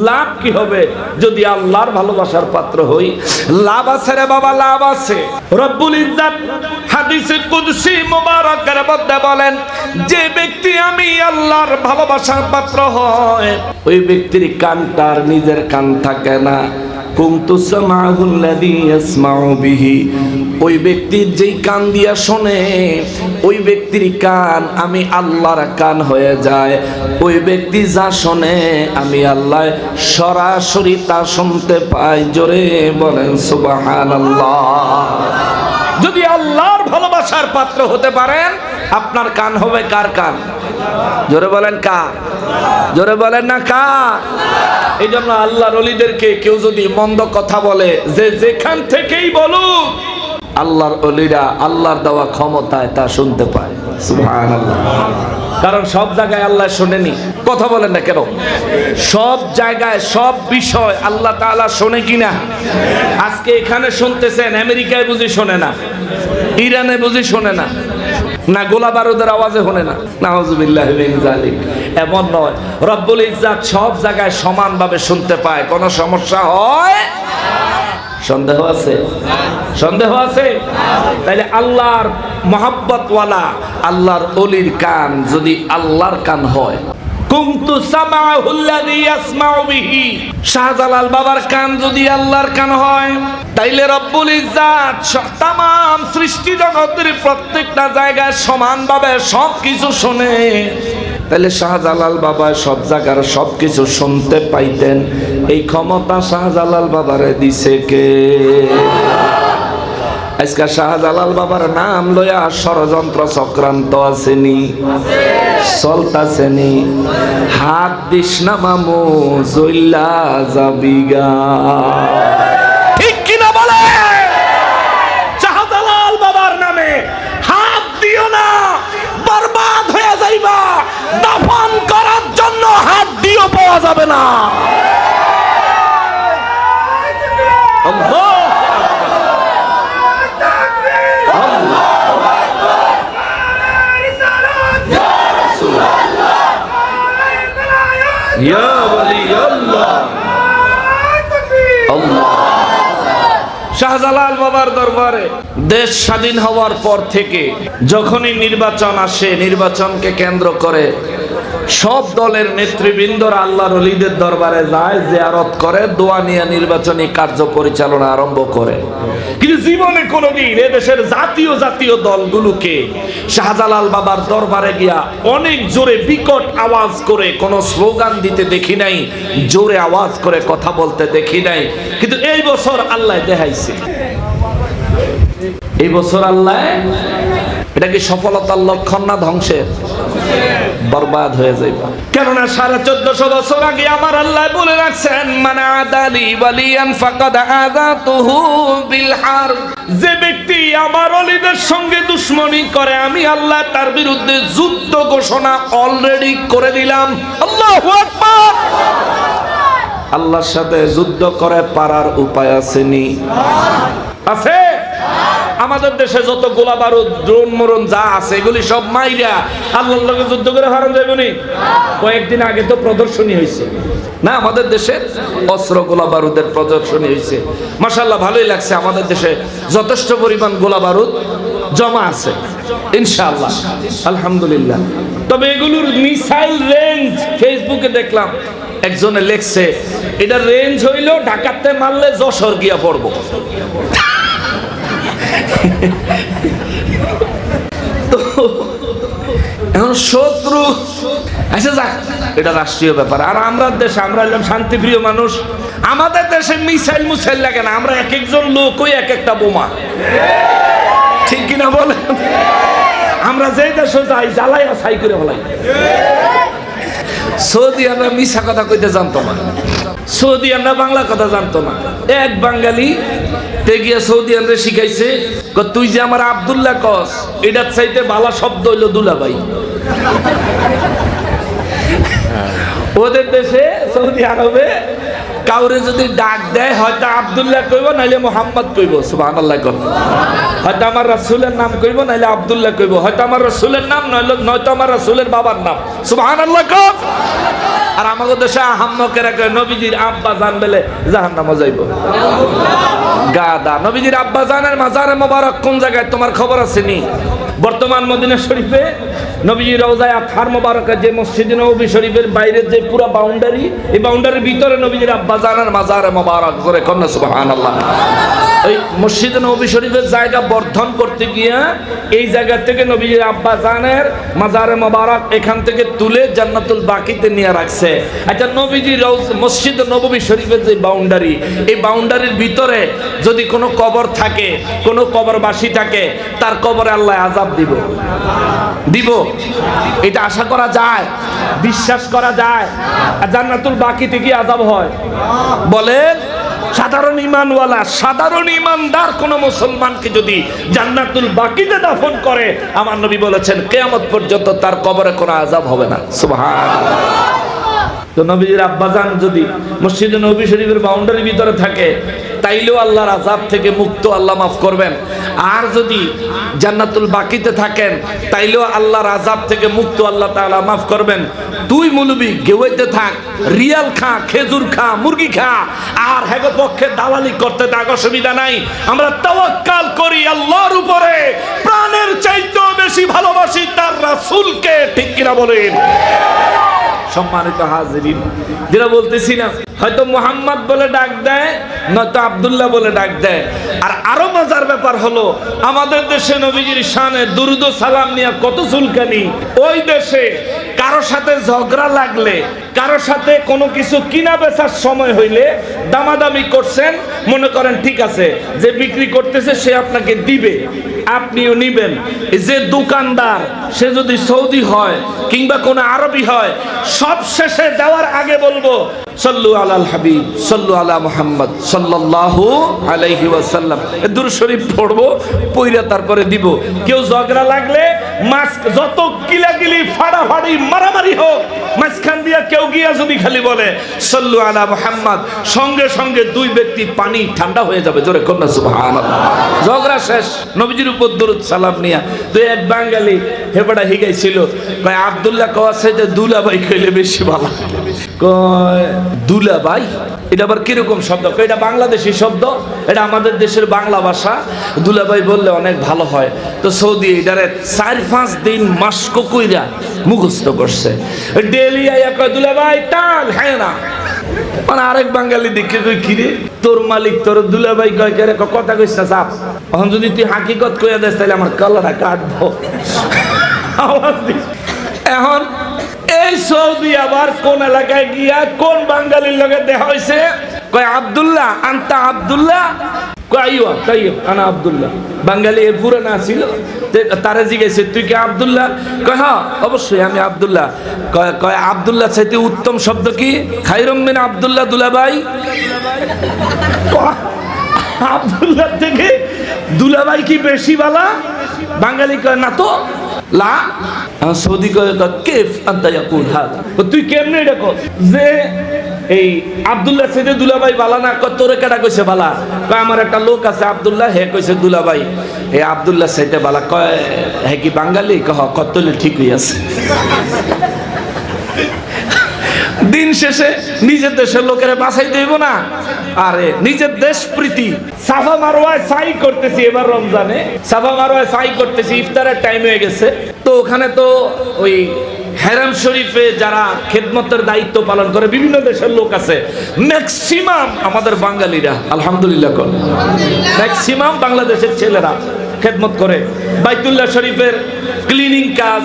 লাভ কি হবে? যদি আল্লাহর ভালোবাসার পাত্র হই, লাভ আছে রে বাবা, লাভ আছে। রব্বুল ইজ্জত হাদিসে কুদসি মুবারকের মধ্যে বলেন, যে ব্যক্তি আমি আল্লাহর ভালোবাসার পাত্র হয় ওই ব্যক্তির কানটার নিজের কান থাকে না, কুনতু সামাউল্লাযী ইয়াসমাউ বিহি, ওই ব্যক্তির যেই কান দিয়া শোনে, ওই ব্যক্তির কান আমি আল্লাহর কান হয়ে যায়। ওই ব্যক্তি যা শোনে আমি আল্লাহ সরাসরি তা শুনতে পাই। জোরে বলেন সুবহানাল্লাহ। যদি আল্লাহর ভালোবাসার পাত্র হতে পারেন, আপনার কান হবে কার কান? জোরে বলেন কার? জোরে বলেন না কার? এই জন্য আল্লাহর ওলিদেরকে কেউ যদি মন্দ কথা বলে, যে যেখান থেকেই বলুক, আল্লাহর ওলিরা আল্লাহর দেওয়া ক্ষমতায় তা শুনতে পায়। সুবহানাল্লাহ। কারণ সব জায়গায় আল্লাহ শোনেনি। কথা বলেন না কেন? সব জায়গায় সব বিষয় আল্লাহ তাআলা শোনে কিনা? আজকে এখানে শুনতেছেন, আমেরিকায় বুঝি শোনে না, ইরানে বুঝি শোনে না, না গোলা বারুদের আওয়াজে শোনে না? নাউযুবিল্লাহি মিন যালিক। এমন নয়, রব্বুল ইজ্জাত সব জায়গায় সমানভাবে শুনতে পায়। কোনো সমস্যা হয়? সন্দেহ আছে? সন্দেহ আছে? তাহলে আল্লাহর মহব্বতওয়ালা আল্লাহর ওলির কান যদি আল্লাহর কান হয়, কুনতু সামাউল্লাযী ইয়াসমাউ বিহি, শাহজালাল বাবার কান যদি আল্লাহর কান হয়, তাইলে রব্বুল ইজ্জাত তামাম সৃষ্টি জগতের প্রত্যেকটা জায়গায় সমানভাবে সবকিছু শোনে। তাহলে শাহজালাল বাবা সব জায়গার সবকিছু শুনতে পাইতেন। এই ক্ষমতা শাহজালাল বাবারে দিছে কে? আজকে শাহজালাল বাবার নাম লইয়া ষড়যন্ত্র চক্রান্ত আসেনি, চলতাছেনি। হাত দিস না মামু, জইল্লা যাবিগা। ঠিক কিনা বলে? শাহজালাল বাবার নামে হাত দিও না, বরবাদ হয়ে যাইবা। দাফন করার জন্য হাত দিও পাওয়া যাবে না। আল্লাহ ইয়া ওয়ালি আল্লাহ। আল্লাহ। শাহজালাল বাবার দরবারে দেশ স্বাধীন হওয়ার পর থেকে যখনই নির্বাচন আসে, নির্বাচনকে কেন্দ্র করে সব দলের নেতৃবৃন্দরা আল্লাহর ওলিদের দরবারে যায়, জিয়ারত করে, দোয়া নিয়ে নির্বাচনী কার্য পরিচালনা আরম্ভ করে। কিন্তু জীবনে কোনোদিন এদেশের জাতীয় দলগুলোকে শাহজালাল বাবার দরবারে গিয়া অনেক জোরে বিকট আওয়াজ করে কোনো স্লোগান দিতে দেখি নাই, জোরে আওয়াজ করে কথা বলতে দেখি নাই। কিন্তু এই বছর আল্লাহ দেখাইছে, এই বছর আল্লাহ, এটা কি সফলতার লক্ষণ না ধ্বংসের? বরবাদ হয়ে যাইবা। কেননা 1450 বছর আগে আমার আল্লাহ বলে রাখছেন, মান আদালি ওয়ালিয়ান ফাকাদ আযাতুহু বিল হারব, যে ব্যক্তি আমার ওলিদের সঙ্গে দুশমনি করে আমি আল্লাহ তার বিরুদ্ধে যুদ্ধ ঘোষণা অলরেডি করে দিলাম। আল্লাহু আকবার। আল্লাহর সাথে যুদ্ধ করে পারার উপায় আসেনি? আছে। আমাদের দেশে যত গোলা বারুদ, ড্রোন মরণ যা আছে, এগুলি সব মাইরা আল্লাহর লগে যুদ্ধ করে হারান যাবে নি? কয়েকদিন আগে তো প্রদর্শনী হয়েছে না আমাদের দেশে, অস্ত্র গোলা বারুদের প্রদর্শনী হয়েছে। মাশাআল্লাহ, ভালোই লাগছে। আমাদের দেশে যথেষ্ট পরিমাণ গোলা বারুদ জমা আছে ইনশাআল্লাহ, আলহামদুলিল্লাহ। তবে এগুলোর মিসাইল রেঞ্জ ফেসবুকে দেখলাম, একজনে লেখছে এটা রেঞ্জ হইল ঢাকাতে মারলে যশোর গিয়া পড়বো। তো এখন শত্রু আচ্ছা যাক, এটা রাষ্ট্রীয় ব্যাপার। আর আমরা দেশে, আমরা হলাম শান্তিপ্রিয় মানুষ, আমাদের দেশে মিসাইল মুসাইল লাগে না, আমরা এক একজন লোকই এক একটা বোমা। ঠিক কিনা বলেন? আমরা যে দেশে যাই জ্বালাই ছাই করে ফেলাই। সৌদি আমরা মিশা কথা কইতে জানতো না, সৌদি আমরা বাংলা কথা জানতো না। এক বাঙালি তে গিয়া সৌদি আনরে শিখাইছে, তুই যে আমার আব্দুল্লাহ কস, এটার চাইতে ভালো শব্দ হইল দুলাভাই। ওদের দেশে সৌদি আরবে কাউরে যদি ডাক দেয়, হয়তো আব্দুল্লাহ কইব নাইলে মোহাম্মদ কইব, সুবহানাল্লাহ কইব। হয়তো আমার রাসূলের নাম কইব নাইলে আব্দুল্লাহ কইব, হয়তো আমার রাসূলের নাম নয়তো আমার রাসূলের বাবার নাম, সুবহানাল্লাহ কইব। আর আমাদের দেশে আহাম্মকেরা কয় নবীজির আব্বা জান বলে জাহান্নামে যাইব। গাদা। নবীজির আব্বা জানের মাজারে মোবারক কোন জায়গায় তোমার খবর আছে নি? বর্তমান মদিনা শরীফে নবীজি রওজায়ে আতহার মোবারকে যে মসজিদ নববী শরীফের বাইরের যে পুরো বাউন্ডারি, এই বাউন্ডারির ভিতরে নবীজির আব্বা জানের মাজারে মোবারক, জোরে কন্যা সুবহানাল্লাহ। ওই মসজিদ নববী শরীফের জায়গা বর্ধন করতে গিয়া এই জায়গা থেকে নবীজির আব্বা জানের মাজারে মোবারক এখান থেকে তুলে জান্নাতুল বাকিতে নিয়ে রাখছে। আচ্ছা, নবীজির মসজিদ নববী শরীফের যে বাউন্ডারি, এই বাউন্ডারির ভিতরে যদি কোনো কবর থাকে, কোনো কবরবাসী থাকে, তার কবরে আল্লাহ আযাব দিব। এটা আশা করা যায়, বিশ্বাস করা যায়। আর জান্নাতুল বাকিতে কি আযাব হয় বলেন? সাধারণ ঈমানওয়ালা, সাধারণ ঈমানদার কোন মুসলমানকে যদি জান্নাতুল বাকিতে দাফন করে, আমার নবী বলেছেন কিয়ামত পর্যন্ত তার কবরে কোনো আযাব হবে না। সুবহানাল্লাহ। তো নবীজির আব্বাজান যদি মসজিদে নববী শরীফের বাউন্ডারির ভিতরে থাকে, তাইলেও আল্লাহর আযাব থেকে মুক্ত, আল্লাহ মাফ করবেন। আর যদি জান্নাতুল বাকিতে থাকেন, তাইলেও আল্লাহর আযাব থেকে মুক্ত, আল্লাহ তাআলা মাফ করবেন। তুই মুলবি গেওয়াইতে থাক, রিয়াল খা, খেজুর খা, মুরগি খা, আর হেগো পক্ষে দালালি করতে থাক, অসুবিধা নাই। আমরা তাওয়াক্কাল করি আল্লাহর উপরে, প্রাণের চাইতেও বেশি ভালোবাসি তার রাসূলকে, ঠিক কিনা বলেন? সম্মানিত হাজিরিন, যেটা বলতেছিলাম, হয়তো মুহাম্মদ বলে ডাক দেয়, নয়তো আব্দুল্লাহ বলে ডাক দেয়। আর আরো মজার ব্যাপার হলো, আমাদের দেশে নবীজির শানে দুরুদ ও সালাম নিয়ে কত চুলকানি। ওই দেশে কারো সাথে ঝগড়া লাগলে, কারো সাথে কোনো কিছু কিনা বেচার সময় হইলে দামাদামি করছেন, মনে করেন ঠিক আছে, যে বিক্রি করতেছে সে আপনাকে দিবে, আপনিও নিবেন। যে দোকানদার সে যদি সৌদি হয় কিংবা কোনো আরবি হয়, সব শেষে দেওয়ার আগে বলবো সাল্লু আলাল হাবিব সাল্লু আলা মুহাম্মদ সাল্লাল্লাহু আলাইহি ওয়াসাল্লাম, দুরূদ শরীফ পড়বো, পইরা তারপরে দিব। কেউ ঝগড়া লাগলে মাছ যত কিলাকিলি ফাড়াফাড়ি মারামারি হোক, মাঝখান দিয়া কেউ গিয়া যদি খালি বলে সাল্লু আলা মুহাম্মদ, সঙ্গে সঙ্গে দুই ব্যক্তি পানি ঠান্ডা হয়ে যাবে, জোরে কন্যা সুবহানাল্লাহ। ঝগড়া শেষ, নবীজির উপর দরুদ সালাম নিয়া। তো এক বাঙালি হেবাটা হিগাইছিল, কয় আব্দুল্লাহ কওয়া চাইতে দুলাভাই কইলে বেশি ভালো। কয় দুলাভাই, এটা আবার কিরকম শব্দ? এটা বাংলাদেশি শব্দ, এটা আমাদের দেশের বাংলা ভাষা। দুলাভাই বললে অনেক ভালো হয়। তো সৌদি এটারে 4-5 দিন মাস্ক কইরা মুখস্থ করছে। ডেলি আইয়া কয় দুলাভাই টাল, হ্যাঁ না। মানে আরেক বাঙালি দেখে কই কিরে তোর মালিক তোর দুলাভাই কয়, কে রে কথা কইছ না চাপ, এখন যদি তুই হাকিকত কইয়া দেস তাহলে আমার গলাটা কাটবো। আওয়াজ দিস। এখন এই সৌদি আবার কোন এলাকায় গিয়া কোন বাঙালির লগে দেখা হইছে, কয় আব্দুল্লাহ, আনতা আব্দুল্লাহ, কয় আইয়া তাইয়া আনা আব্দুল্লাহ। বাঙালি এর পুরানা ছিল, তারে জিজ্ঞাসা তুই কি আব্দুল্লাহ? কয় হ্যাঁ অবশ্যই আমি আব্দুল্লাহ। কয় আব্দুল্লাহ চাইতে উত্তম শব্দ কি? খাইরুম মিন আব্দুল্লাহ দুলাভাই। আব্দুল্লাহ থেকে দুলাভাই কি বেশি বালা? বাঙালি কয় না তো, লা। সৌদি কয় কেফ আনতা ইয়াকুল হাদা, তুই কেমনে এটা কর যে এই আব্দুল্লাহ সাইদে দুলাভাই বালা না? তোরে কেডা কইছে বালা? কয় আমার একটা লোক আছে আব্দুল্লাহ, হে কইছে দুলাভাই, হে আব্দুল্লাহ সাইদে বালা। কয় হে কি বাঙালি? কহ কতলে ঠিক হই আছে। দিন শেষে নিজের দেশের লোকেরা বাঁচাই দেব না, আরে নিজের দেশ প্রীতি। সাফা মারওয়ায় সাই করতেছি, এবার রমজানে সাফা মারওয়ায় সাই করতেছি, ইফতারের টাইম হয়ে গেছে। তো ওখানে তো ওই হেরাম শরীফে যারা খেদমতের দায়িত্ব পালন করে বিভিন্ন দেশের লোক আছে, ম্যাক্সিমাম আমাদের বাঙালিরা, আলহামদুলিল্লাহ কোন ম্যাক্সিমাম বাংলাদেশের ছেলেরা খেদমত করে। বাইতুল্লাহ শরীফের ক্লিনিং কাজ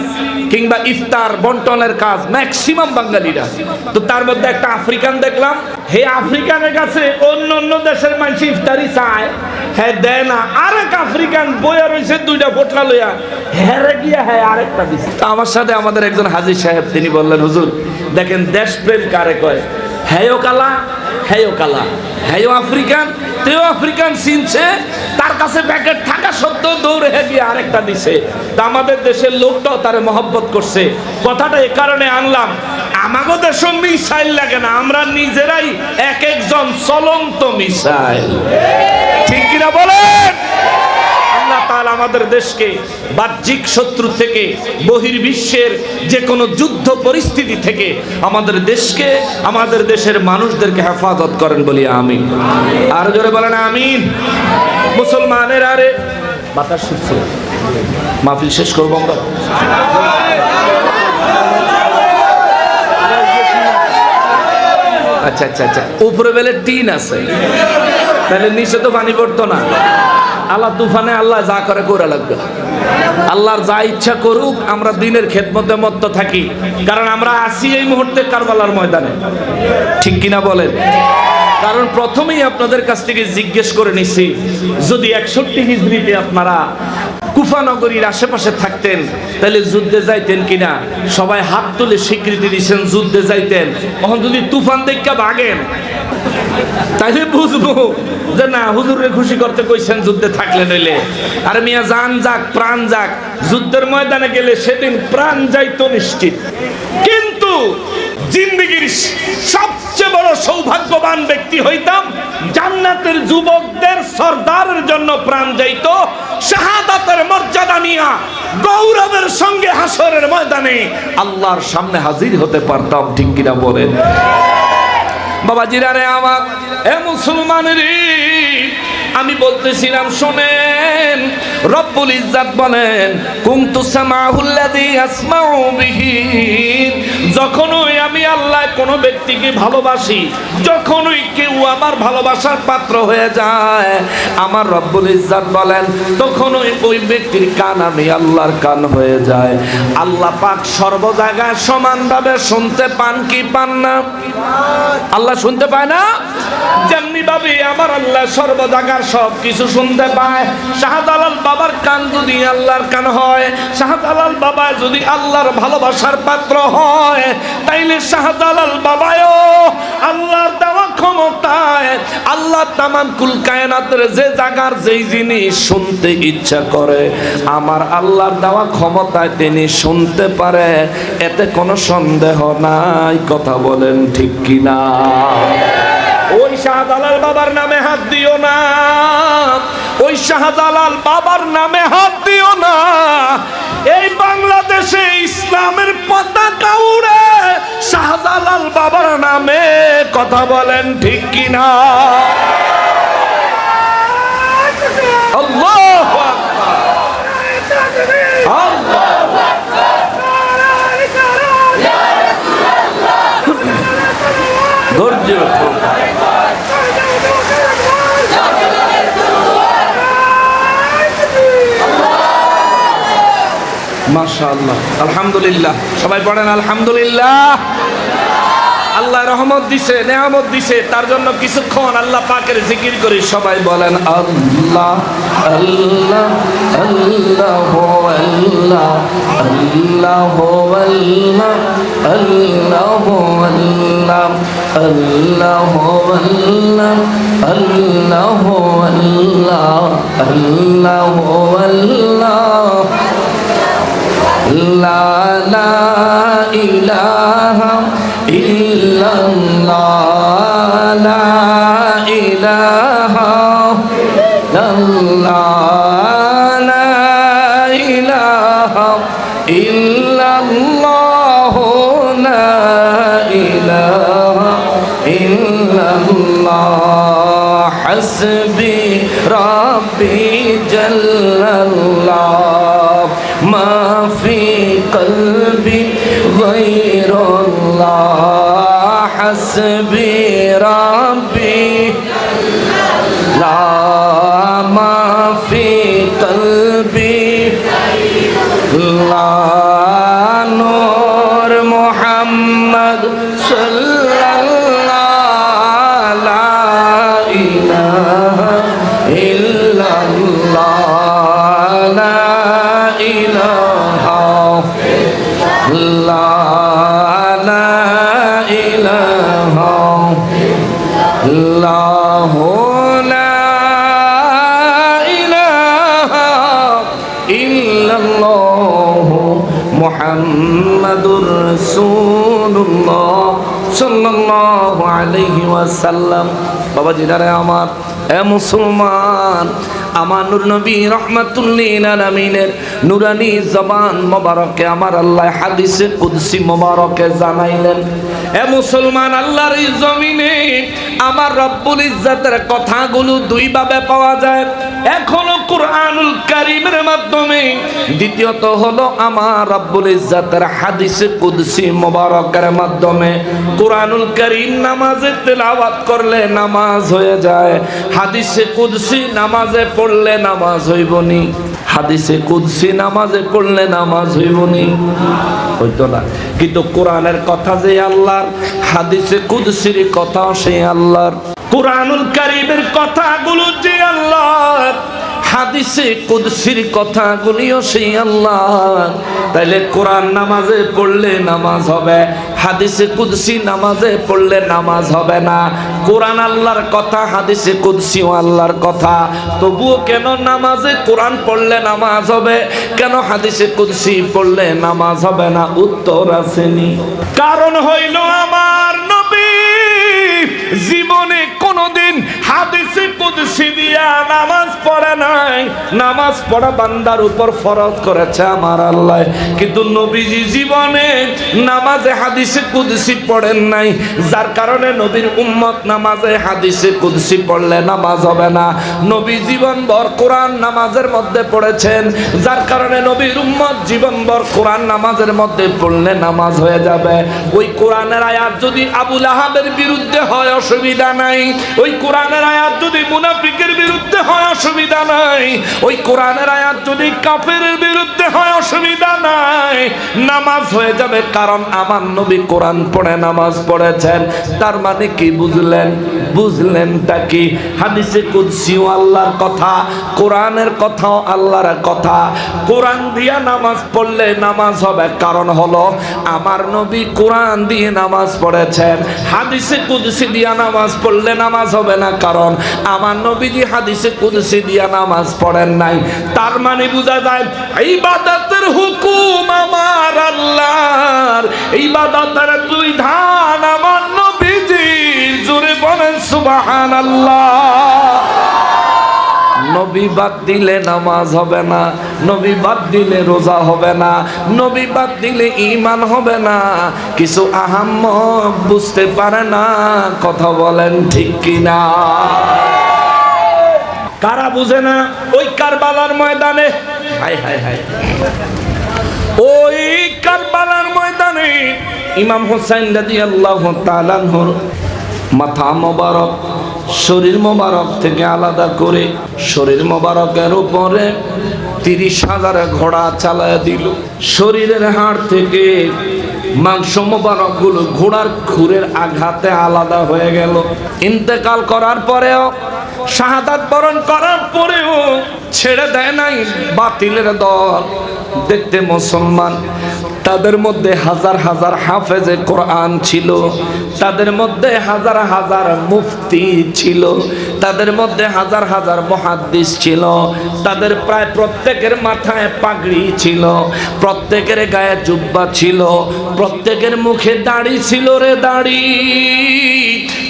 কিংবা ইফতার বন্টনের কাজ ম্যাক্সিমাম বাঙালিরা। তো তার মধ্যে একটা আফ্রিকান দেখলাম, হে আফ্রিকানের কাছে অন্য অন্য দেশের মানুষ ইফতারি চায়, হ্যাঁ দেয় না। আরেক আফ্রিকান বইয়া রয়েছে দুইটা পোটলা লইয়া, হেরে গিয়া হ্যাঁ আরেকটা দিচ্ছে। আমার সাথে আমাদের একজন হাজী সাহেব, তিনি বললেন হুজুর দেখেন দেশপ্রেম কারে কয়, হ্যাঁ কালা, হ্যাঁ কালা, হ্যাঁ আফ্রিকান, তেও আফ্রিকান চিনছে, তার কাছে প্যাকেট থাকা সত্ত্বেও দৌড়ে গিয়ে আরেকটা দিছে। তা আমাদের দেশের লোকটাও তারে মহব্বত করছে। কথাটা এ কারণে আনলাম, আমাগো দেশে মিসাইল লাগে না, আমরা নিজেরাই এক একজন চলন্ত মিসাইল, ঠিক কিনা বলেন? আল্লাহ তাআলা আমাদের দেশকে বাহ্যিক শত্রু থেকে, বহির্বিশ্বের যে কোনো যুদ্ধ পরিস্থিতি থেকে আমাদের দেশকে, আমাদের দেশের মানুষদেরকে হেফাজত করেন বলি আমিন। আর জোরে বলেন আমিন। মুসলমানের আরে বাতাস শুনছে, মাহফিল শেষ করবো আমরা। আচ্ছা আচ্ছা আচ্ছা, উপরে বেলে টিন আছে, তাহলে নিচে তো পানি পড়তো না। আল্লাহ তুফানে আল্লাহ যা করে করে লাগবে, আল্লাহর যা ইচ্ছা করুক, আমরা দিনের খেদমতে মত্ত থাকি, কারণ আমরা আছি এই মুহূর্তে কারবালার ময়দানে, ঠিক কিনা বলেন? কারণ প্রথমেই আপনাদের কাছ থেকে জিজ্ঞেস করে নিছি, যদি 61 হিজরিতে আপনারা কুফা নগরীর আশেপাশে থাকতেন তাহলে যুদ্ধে যাইতেন কিনা? সবাই হাত তুলে স্বীকৃতি দিয়েছেন যুদ্ধে যাইতেন। এখন যদি তুফান দেখা ভাগেন তাইলে বুঝবো যে না, হুজুরে খুশি করতে কইছেন যুদ্ধে থাকলে নইলে। আর মিয়া জান যাক প্রাণ যাক, যুদ্ধের ময়দানে গেলে সেদিন প্রাণ যাইতো নিশ্চিত। কিন্তু জিন্দেগির সবচেয়ে বড় সৌভাগ্যবান ব্যক্তি হইতাম, জান্নাতের যুবকদের সর্দারের জন্য প্রাণ যাইতো, শাহাদাতের মর্যাদা নিয়া গৌরবের সঙ্গে হাসরের ময়দানে আল্লাহর সামনে হাজির হতে পারতাম, ঠিক কিনা বলেন? বাবা জিরারে আমার, এ মুসলমানের, আমি বলতেছিলাম শোনেন, রব্বুল ইজ্জাত বলেন কুনতু সামাউল্লাযী আসমাউ বিহি, যখনই আমি আল্লাহ কোনো ব্যক্তিকে ভালোবাসি, যখনই কেউ আমার ভালোবাসার পাত্র হয়ে যায়, আমার রব্বুল ইজ্জাত বলেন তখনই ওই ব্যক্তির কান আমি আল্লাহর কান হয়ে যায়। আল্লাহ পাক সর্ব জায়গায় সমানভাবে শুনতে পান কি পান না? আল্লাহ শুনতে পায় না? যেমনি ভাবে আমার আল্লাহ সর্ব জায়গার সব কিছু শুনতে পায়। শাহজালাল বাবার কান যদি আল্লাহর কান হয়, শাহজালাল বাবা যদি আল্লাহর ভালোবাসার পাত্র হয়, তাইলে শাহজালাল বাবাও আল্লাহর দেওয়া ক্ষমতায় আল্লাহ তামাম কুল কায়নাতের যে জায়গার যেই জিনিস শুনতে ইচ্ছা করে, আমার আল্লাহর দেওয়া ক্ষমতায় তিনি শুনতে পারে, এতে কোনো সন্দেহ নাই। কথা বলেন ঠিক কিনা? ওই শাহজালাল বাবার নামে হাত দিও না, ওই শাহজালাল বাবার নামে হাত দিও না। এই বাংলাদেশে ইসলামের পতাকা উড়ে শাহজালাল বাবার নামে, কথা বলেন ঠিক কিনা? আল্লাহু আকবার, আল্লাহু আকবার, ধৈর্য রাখুন। মাশাআল্লাহ, আলহামদুলিল্লাহ, সবাই পড়েন আলহামদুলিল্লাহ। আল্লাহ রহমত দিছে, নেয়ামত দিছে, তার জন্য কিছুক্ষণ আল্লাহ পাকের জিকির করি। সবাই বলেন আল্লাহ আল্লাহ আল্লাহ আল্লাহ আল্লাহ আল্লাহ আল্লাহ আল্লাহ আল্লাহ আল্লাহ আল্লাহ আল্লাহ লা লা ইলাহা ইল্লাল্লাহ, লা ইলাহা ইল্লাল্লাহ, লা ইলাহা ইল্লাল্লাহ, লা ইলাহা ইল্লাল্লাহ, হাসবি রাব্বি জাল্লাল্লাহ, মা ফি কলবি গায়রুল্লাহ, হাসবি রাব্বি লা মা ফি কলবি গায়রুল্লাহ, নূর মুহাম্মদ সাল্লাল্লাহ, লা ইলাহা ইল্লাল্লাহ, লা ইলাহা ইল্লাল্লাহ, লা ইলাহা ইল্লাল্লাহ, লা ইলাহা ইল্লাল্লাহ, মুহাম্মাদুর রাসূলুল্লাহ সাল্লাল্লাহু আলাইহি ওয়াসাল্লাম। বাবা জিনারে আমার, এ মুসলমান, আমার নূর নবী রাহমাতুল লিল আলামিনের নুরানি জবান মোবারকে আমার আল্লাহ হাদিসে কুদসি মোবারকে জানাইলেন, এ মুসলমান, আল্লাহর এই জমিনে আমার রব্বুল ইজ্জাতের কথাগুলো দুই ভাবে পাওয়া যায়। এক হলো কুরআনুল কারীমের মাধ্যমে, দ্বিতীয়ত হলো আমার রব্বুল ইজ্জাতের হাদিসে কুদসি মুবারকের মাধ্যমে। কুরআনুল কারীম নামাজে তেলাওয়াত করলে নামাজ হয়ে যায়, হাদিসে কুদসি নামাজে পড়লে নামাজ হইবনি। হাদিসে কুদসি নামাজে পড়লে নামাজ হইবনি, হইতো না। কিন্তু কোরআনের কথা যে আল্লাহর, হাদিসে কুদসির কথা সেই আল্লাহর। কুরআনুল কারীমের কথাগুলো যে আল্লাহর, হাদিসে কুদসির কথাগুলিও সেই আল্লাহর। তাইলে কোরআন নামাজে পড়লে নামাজ হবে, হাদিসে কুদসি নামাজে পড়লে নামাজ হবে না। কোরআন আল্লাহর কথা, হাদিসে কুদসিও আল্লাহর কথা, তবুও কেন নামাজে কোরআন পড়লে নামাজ হবে, কেন হাদিসে কুদসি পড়লে নামাজ হবে না? উত্তর আসেনি। কারণ হইল আমার নবী জীবনে কোনদিন হাদিসে কুদসি দিয়া নামাজ পড়ে নাই। নামাজ পড়া বান্দার উপর ফরজ করেছে আমার আল্লাহ, কিন্তু নবীজি জীবনে নামাজে হাদিসে কুদসি পড়েন নাই। যার কারণে নবীর উম্মত নামাজে হাদিসে কুদসি পড়লে নামাজ হবে না। নবী জীবনভর কোরআন নামাজের মধ্যে পড়েছেন, যার কারণে নবীর উম্মত জীবনভর কোরআন নামাজের মধ্যে পড়লে নামাজ হয়ে যাবে। ওই কোরআনের আয়াত যদি আবু লাহাবের বিরুদ্ধে হয় অসুবিধা নাই, ওই কোরআনের আয়াত যদি মুনাফিকের বিরুদ্ধে হয় অসুবিধা নাই, ওই কোরআনের আয়াত যদি কাফেরের বিরুদ্ধে হয় অসুবিধা নাই, নামাজ হয়ে যাবে। কারণ আমার নবী কোরআন পড়ে নামাজ পড়েছেন। তার মানে কি বুঝলেন? বুঝলেনটা কি? হাদিসে কুদসিও আল্লাহর কথা, কোরআনের কথাও আল্লাহর কথা। কোরআন দিয়া নামাজ পড়লে নামাজ হবে, কারণ হলো আমার নবী কোরআন দিয়ে নামাজ পড়েছেন। হাদিসে কুদসি দিয়া নামাজ পড়লে নামাজ হবে না, কারণ আমার নবীজি হাদিসে কুদসি দিয়া নামাজ পড়েন নাই। তার মানে বোঝা যায় ইবাদতের হুকুম আমার আল্লাহর, ইবাদতের বিধান আমার নবীজির। জোরে বলেন সুবহানাল্লাহ। নবী বাদ দিলে নামাজ হবে না, নবী বাদ দিলে রোজা হবে না, নবী বাদ দিলে ঈমান হবে না। কিছু আহাম্মক বুঝতে পারে না, কথা বলেন ঠিক কিনা? কারা বুঝে না? ওই কারবালার ময়দানে, হায় হায় হায়, ওই কারবালার ময়দানে ইমাম হোসেন রাদিয়াল্লাহু তাআলা আনহুর মাথা মোবারক শরীর মোবারক থেকে আলাদা করে শরীর মোবারকের উপরে 30,000 ঘোড়া চালায় দিল। শরীরের হাড় থেকে মাংস মোবারক গুলো ঘোড়ার খুরের আঘাতে আলাদা হয়ে গেল। ইন্তেকাল করার পরেও, শাহাদাত বরণ করার পরেও ছেড়ে দেয় নাই বাতিলের দল। দেখতে মুসলমান, তাদের মধ্যে হাজার হাজার হাফেজে কোরআন ছিল, তাদের মধ্যে হাজার হাজার মুফতি ছিল, তাদের মধ্যে হাজার হাজার মুহাদ্দিস ছিল, তাদের প্রায় প্রত্যেকের মাথায় পাগড়ি ছিল, প্রত্যেকের গায়ে জুব্বা ছিল, প্রত্যেকের মুখে দাড়ি ছিল রে দাড়ি।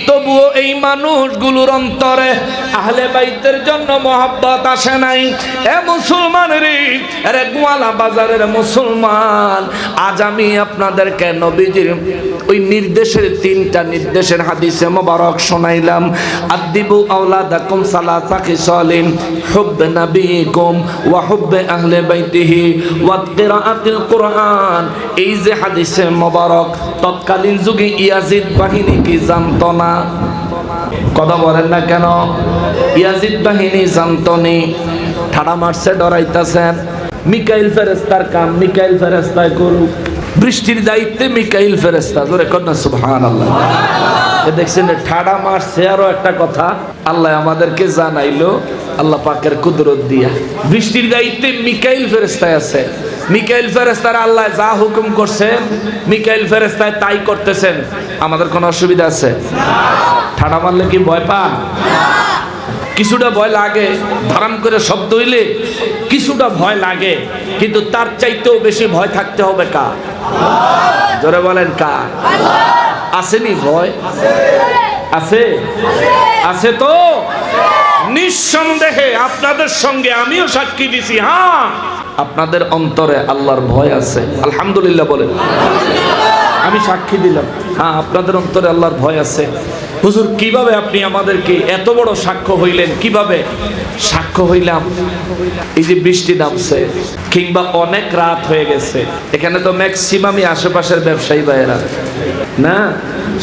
তবুও এই মানুষগুলোর অন্তরে আহলে বাইতের জন্য মহব্বত আসে নাই। এ মুসলমান রে, আরে গোয়ালা বাজারের মুসলমান, আজ আমি আপনাদেরকে নবীজির ওই নির্দেশের 3টা নির্দেশের হাদিসে মোবারক শোনাইলাম। আদিবু আওলাদাকুম সালাসা খিসালিন, হুব্বে নবীকুম ওয়া হুব্বে আহলে বাইতিহি ওয়া কিরাআতিল কুরআন। এই যে হাদিসে মোবারক, তৎকালীন যুগে ইয়াজিদ বাহিনী কি জানতো না? কথা বলেন না কেন? ইয়াজিদ বাহিনী জানতো নি, ঠাড়া মারছে, ডরাইতেছেন। মিকাইল ফেরেশতার কাম মিকাইল ফেরেশতাই করুক। বৃষ্টির দায়িত্বে মিকাইল ফেরেশতা, জোরে কন্যা সুবহানাল্লাহ। দেখছেন ঠাড়া মারছে। আরো একটা কথা আল্লাহ আমাদেরকে জানাইলো, আল্লাহ পাকের কুদরত দিয়া, বৃষ্টির দায়িত্বে মিকাইল ফেরেশতায় আছে। মিকাইল ফেরেশতার আল্লাহ যা হুকুম করছেন, মিকাইল ফেরেশতায় তাই করতেছেন। আমাদের কোনো অসুবিধা আছে? ঠাড়া মারলে কি ভয় পান? কিছুটা ভয় লাগে, ধারাম করে শব্দ হইলে কিছুটা ভয় লাগে, কিন্তু তার চাইতেও বেশি ভয় থাকতে হবে কার? জোরে বলেন কার? আসেনি ভয়? আছে? আছে তো? নিঃসন্দেহে আপনাদের সঙ্গে আমিও সাক্ষী দিছি, হ্যাঁ আপনাদের অন্তরে আল্লাহর ভয় আছে। আলহামদুলিল্লাহ বলেন। আমি সাক্ষী দিলাম, হ্যাঁ আপনাদের অন্তরে আল্লাহর ভয় আছে। হুজুর কিভাবে আপনি আমাদেরকে এত বড় সাক্ষ্য হইলেন? কিভাবে সাক্ষ্য হইলাম? এই যে বৃষ্টি নামছে কিংবা অনেক রাত হয়ে গেছে, এখানে তো ম্যাক্সিমামই আশেপাশের ব্যবসায়ী ভাইয়েরা না,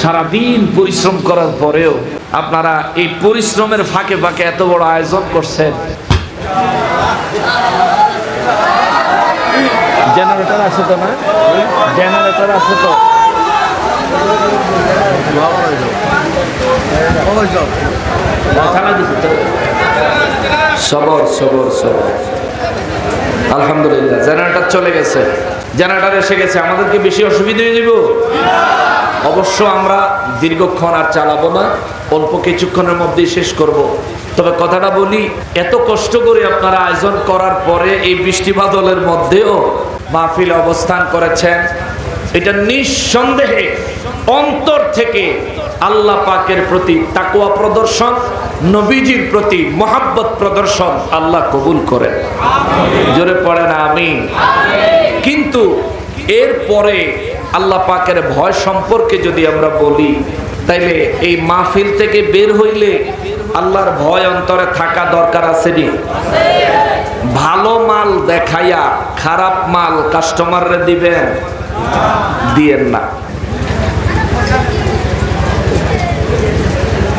সারাদিন পরিশ্রম করার পরেও আপনারা এই পরিশ্রমের ফাঁকে ফাঁকে এত বড় আয়োজন করছেন। জেনারেটর আছে তো না? জেনারেটর আছে তো? সবর সবর সবর। আলহামদুলিল্লাহ জেনারেটর চলে গেছে, জেনারেটর এসে গেছে। আমাদেরকে বেশি অসুবিধা হয়ে যাব? অবশ্য আমরা দীর্ঘক্ষণ আর চালাবো না, অল্প কিছুক্ষণের মধ্যেই শেষ করব। তবে কথাটা বলি, এত কষ্ট করে আপনারা আয়োজন করার পরে এই বৃষ্টি বাদলের মধ্যেও মাহফিল অবস্থান করেছেন, এটা নিঃসন্দেহে অন্তর থেকে আল্লাহ পাকের প্রতি তাকওয়া প্রদর্শন, নবীজির প্রতি মহাব্বত প্রদর্শন আল্লাহ কবুল করেন। জোরে পড়েন আমিন। কিন্তু এরপরে আল্লাহ পাকের ভয় সম্পর্কে যদি আমরা বলি, তাইলে এই মাহফিল থেকে বের হইলে আল্লাহর ভয় অন্তরে থাকা দরকার আছে নি? ভালো মাল দেখাইয়া খারাপ মাল কাস্টমাররে দিবেন? দিয়েন না।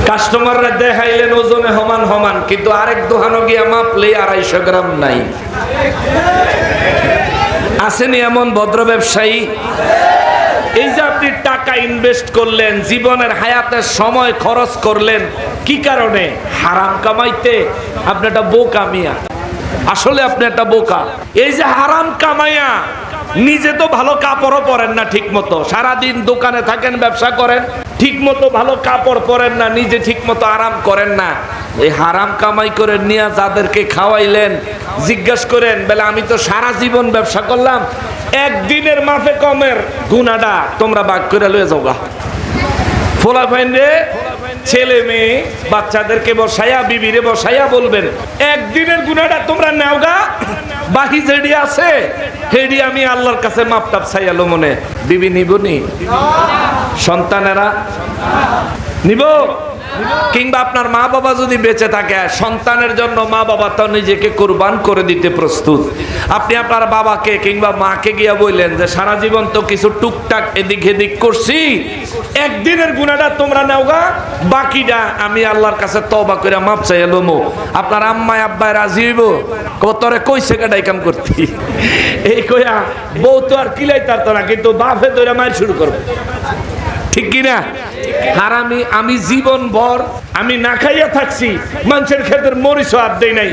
কাস্টমাররা দেখাইলেন ওজনে সমান সমান, কিন্তু আরেক দোকানে গিয়া মাপলে 250 গ্রাম নাই। আসেনি এমন ভদ্র ব্যবসায়ী? এই যে আপনি টাকা ইনভেস্ট করলেন, জীবনের হায়াতের সময় খরচ করলেন, কি কারণে? হারাম কামাইতে। আপনি একটা বোকা মিয়া, আসলে আপনি একটা বোকা। এই যে হারাম কামাইয়া নিজে তো ভালো কাপড়ও পরেন না ঠিক মতো, সারাদিন দোকানে থাকেন, ব্যবসা করেন, ঠিক মতো ভালো কাপড় পরেন না, নিজে ঠিক মতো আরাম করেন না। এই হারাম কামাই করে নিয়ে যাদেরকে খাওয়াইলেন, জিজ্ঞাসা করেন বলে আমি তো সারা জীবন ব্যবসা করলাম, একদিনের মাফে কমের গুনাহটা তোমরা ভাগ করে লয়ে যাওগা। ফোলা ফাইন রে, ছেলে মেয়ে বাচ্চাদেরকে বসাইয়া, বিবিরে বসাইয়া বলবেন একদিনের গুনাহটা তোমরা নেওগা, বাকি যেডি আছে হেডি আমি আল্লাহর কাছে মাপ টাপ চাইয়ালো মনে। বিবি নিবনি? সন্তানেরা নিব? কিংবা আপনার মা বাবা যদি বেঁচে থাকে, সন্তানের জন্য মা বাবা তো নিজেকে কুরবান করে দিতে প্রস্তুত। আপনি আপনার বাবাকে কিংবা মাকে গিয়া বললেন যে সারা জীবন তো কিছু টুকটাক এদিক এদিক করছি, একদিনের গুনাহটা তোমরা নেওগা, বাকিটা আমি আল্লাহর কাছে তওবা করে মাপ চাইয়া লমু। আপনার আম্মায় আব্বায় রাজি হইব? তোরে কইছে কেডাই কাম করতি? এই কইয়া বউ তো আর কিলাই তারতো না, কিন্তু বাপে ধরে মার শুরু করবে। ঠিক কিনা? হারামি আমি জীবন ভর আমি না খাইয়া থাকছি, মানুষের ক্ষেত্রে মরিচ হাত দেই নাই,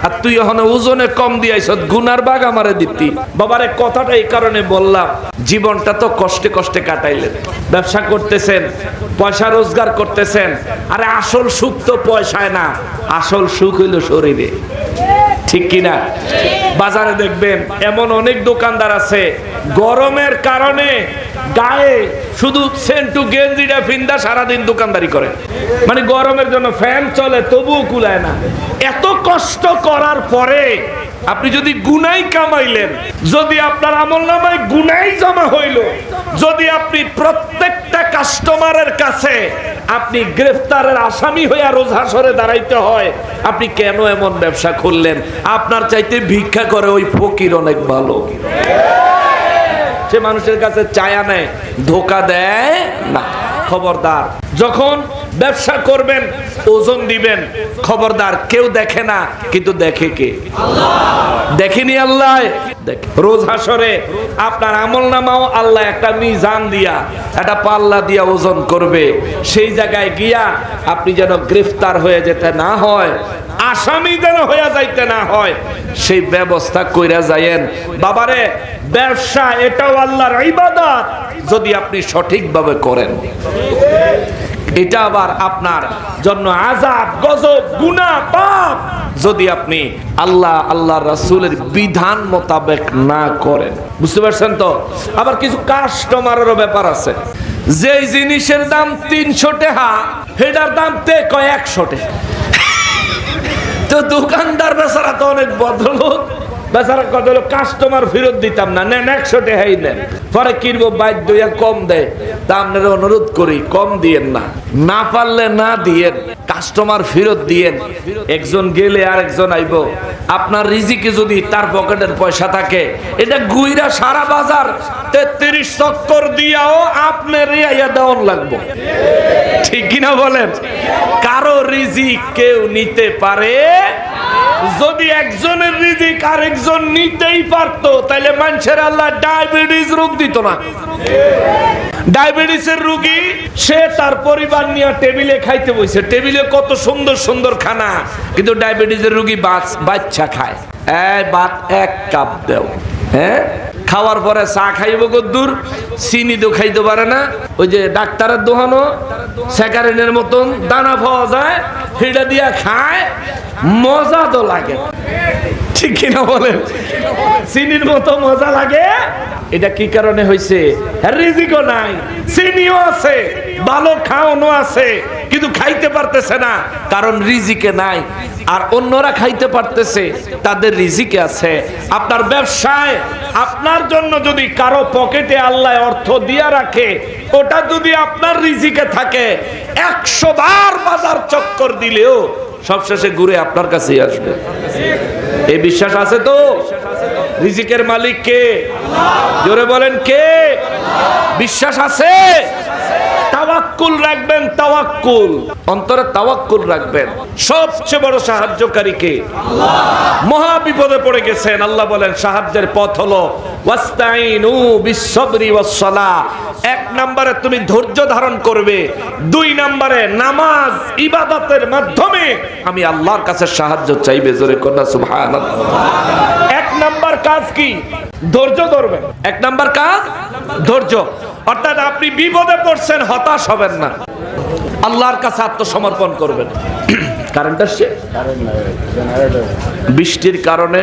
আর তুই এখন ওজনে কম দিয়াইছ, গুনার বাগ আমারে দিতি। বাবারে কথাটা এই কারণে বললাম, জীবনটা তো কষ্টে কষ্টে কাটাইলেন, ব্যবসা করতেছেন, পয়সা রোজগার করতেছেন, আরে আসল সুখ তো পয়সায় না, আসল সুখ হইল শরীরে। ঠিক কিনা? বাজারে দেখবেন এমন অনেক দোকানদার আছে গরমের কারণে গায়ে শুধু সেন্টু গেঞ্জিটা ফিন্দা সারাদিন দোকানদারি করে, মানে গরমের জন্য ফ্যান চলে তবুও কুলায় না। এত কষ্ট করার পরে আপনি যদি গুনাই কামাইলেন, যদি আপনার আমলনামায় গুনাই জমা হইল, যদি আপনি প্রত্যেকটা কাস্টমারের কাছে আপনি গ্রেফতারের আসামি হইয়া রোজ হাসরে দাঁড়াইতে হয়, আপনি কেন এমন ব্যবসা করলেন? আপনার চাইতে ভিক্ষা করে ওই ফকির অনেক ভালো। সে মানুষের কাছে চায়া নেয়, ধোকা দেয় না। খবরদার, যখন ব্যবসা করবেন ওজন দিবেন, খবরদার, কেউ দেখে না, কিন্তু দেখে কে? দেখেনি আল্লাহ। রোজ হাসরে আপনার আমলনামাও আল্লাহ একটা মিজান দিয়া, একটা পাল্লা দিয়া ওজন করবে। সেই জায়গায় গিয়া আপনি যেন গ্রেফতার হয়ে যেতে না হয়, আসামি যেন হয়ে যাইতে না হয়, সেই ব্যবস্থা কইরা যায়েন। বাবারে, ব্যবসা এটাও আল্লাহর ইবাদত যদি আপনি সঠিকভাবে করেন। এটা আবার আপনার জন্য আযাব, গজব, গুনাহ, পাপ যদি আপনি আল্লাহ রাসূলের বিধান মোতাবেক না করেন। বুঝতে পারছেন তো? আবার কিছু কাস্টমারেরও ব্যাপার আছে, যেই জিনিসের দাম 300 টাকা, সেটার দাম তে কয় 100 টাকা। তো দোকানদার বেচারা তো অনেক ভদ্রলোক, বেচারা কত হলো কাস্টমার ফেরত দিতাম না, নেন 100 টাকাই নেন। পরে কিনবো বাধ্য হইয়া কম দেয়, তা আপনারা অনুরোধ করি কম দিয়েন না, না পারলে না দিয়েন, কাস্টমার ফেরত দিয়েন। একজন গেলে আর একজন আইব। আপনার রিজিকে যদি তার পকেটের পয়সা থাকে, এটা গুইরা সারা বাজার 33 চক্কর দিয়াও আপনার আইয়া দেওয়ান লাগবো, ঠিক কিনা বলেন? কারো রিজিক কেউ নিতে পারে। যদি একজনের রিজিক আরেকজন নিতেই পারতো, তাহলে মানুষের আল্লাহ ডায়াবেটিস রোগ দিত না। ডায়াবেটিসের রোগী সে তার পরিবার নিয়ে টেবিলে খাইতে বসে, টেবিলে কত সুন্দর সুন্দর খানা, কিন্তু ডায়াবেটিসের রোগী বাচ্চা খায়। এই ভাত 1 কাপ দাও, হ্যাঁ, খাওয়ার পরে চা খাইব কদ্দুর, চিনি তো খাইতে পারে না। ওই যে ডাক্তারের দোহানো স্যাকারিনের মতন দানা পাওয়া যায়, সেটা দিয়া খায়, মজা তো লাগে, ঠিক কিনা বলেন? চিনির মতো মজা লাগে। এটা কি কারণে হয়েছে? রিজিকও নাই, চিনিও আছে, ভালো খাওয়ানো আছে, কিন্তু খাইতে পারতেছে না, কারণ রিজিকে নাই। আর অন্যরা খাইতে পারতেছে, তাদের রিজিকে আছে। আপনার ব্যবসায় আপনার জন্য যদি কারো পকেটে আল্লাহ অর্থ দিয়া রাখে, ওটা যদি আপনার রিজিকে থাকে, 100 বার বাজার চক্কর দিলেও সবশেষে ঘুরে আপনার কাছেই আসবে। এই বিশ্বাস আছে তো? রিজিকের মালিক কে? জোরে বলেন কে? বিশ্বাস আছে? তাওয়াক্কুল রাখবেন, তাওয়াক্কুল, অন্তরে তাওয়াক্কুল রাখবেন। সবচেয়ে বড় সাহায্যকারী কে? আল্লাহ। মহা বিপদে পড়ে গেছেন, আল্লাহ বলেন সাহায্যের পথ হলো ওয়াস্তাইনু বিসসবরি ওয়াসসালাহ। 1 নম্বরে তুমি ধৈর্য ধারণ করবে, 2 নম্বরে নামাজ ইবাদতের মাধ্যমে আমি আল্লাহর কাছে সাহায্য চাইবে। জোরে কন্যা সুবহানাল্লাহ। 1 নাম্বার কাজ কি? ধৈর্য ধরবেন। 1 নাম্বার কাজ ধৈর্য। অর্থাৎ আপনি বিপদে পড়ছেন, হতাশ হবেন না, আল্লাহর কাছে আত্মসমর্পণ করবেন। কারেন্ট আসছে, বৃষ্টির কারণে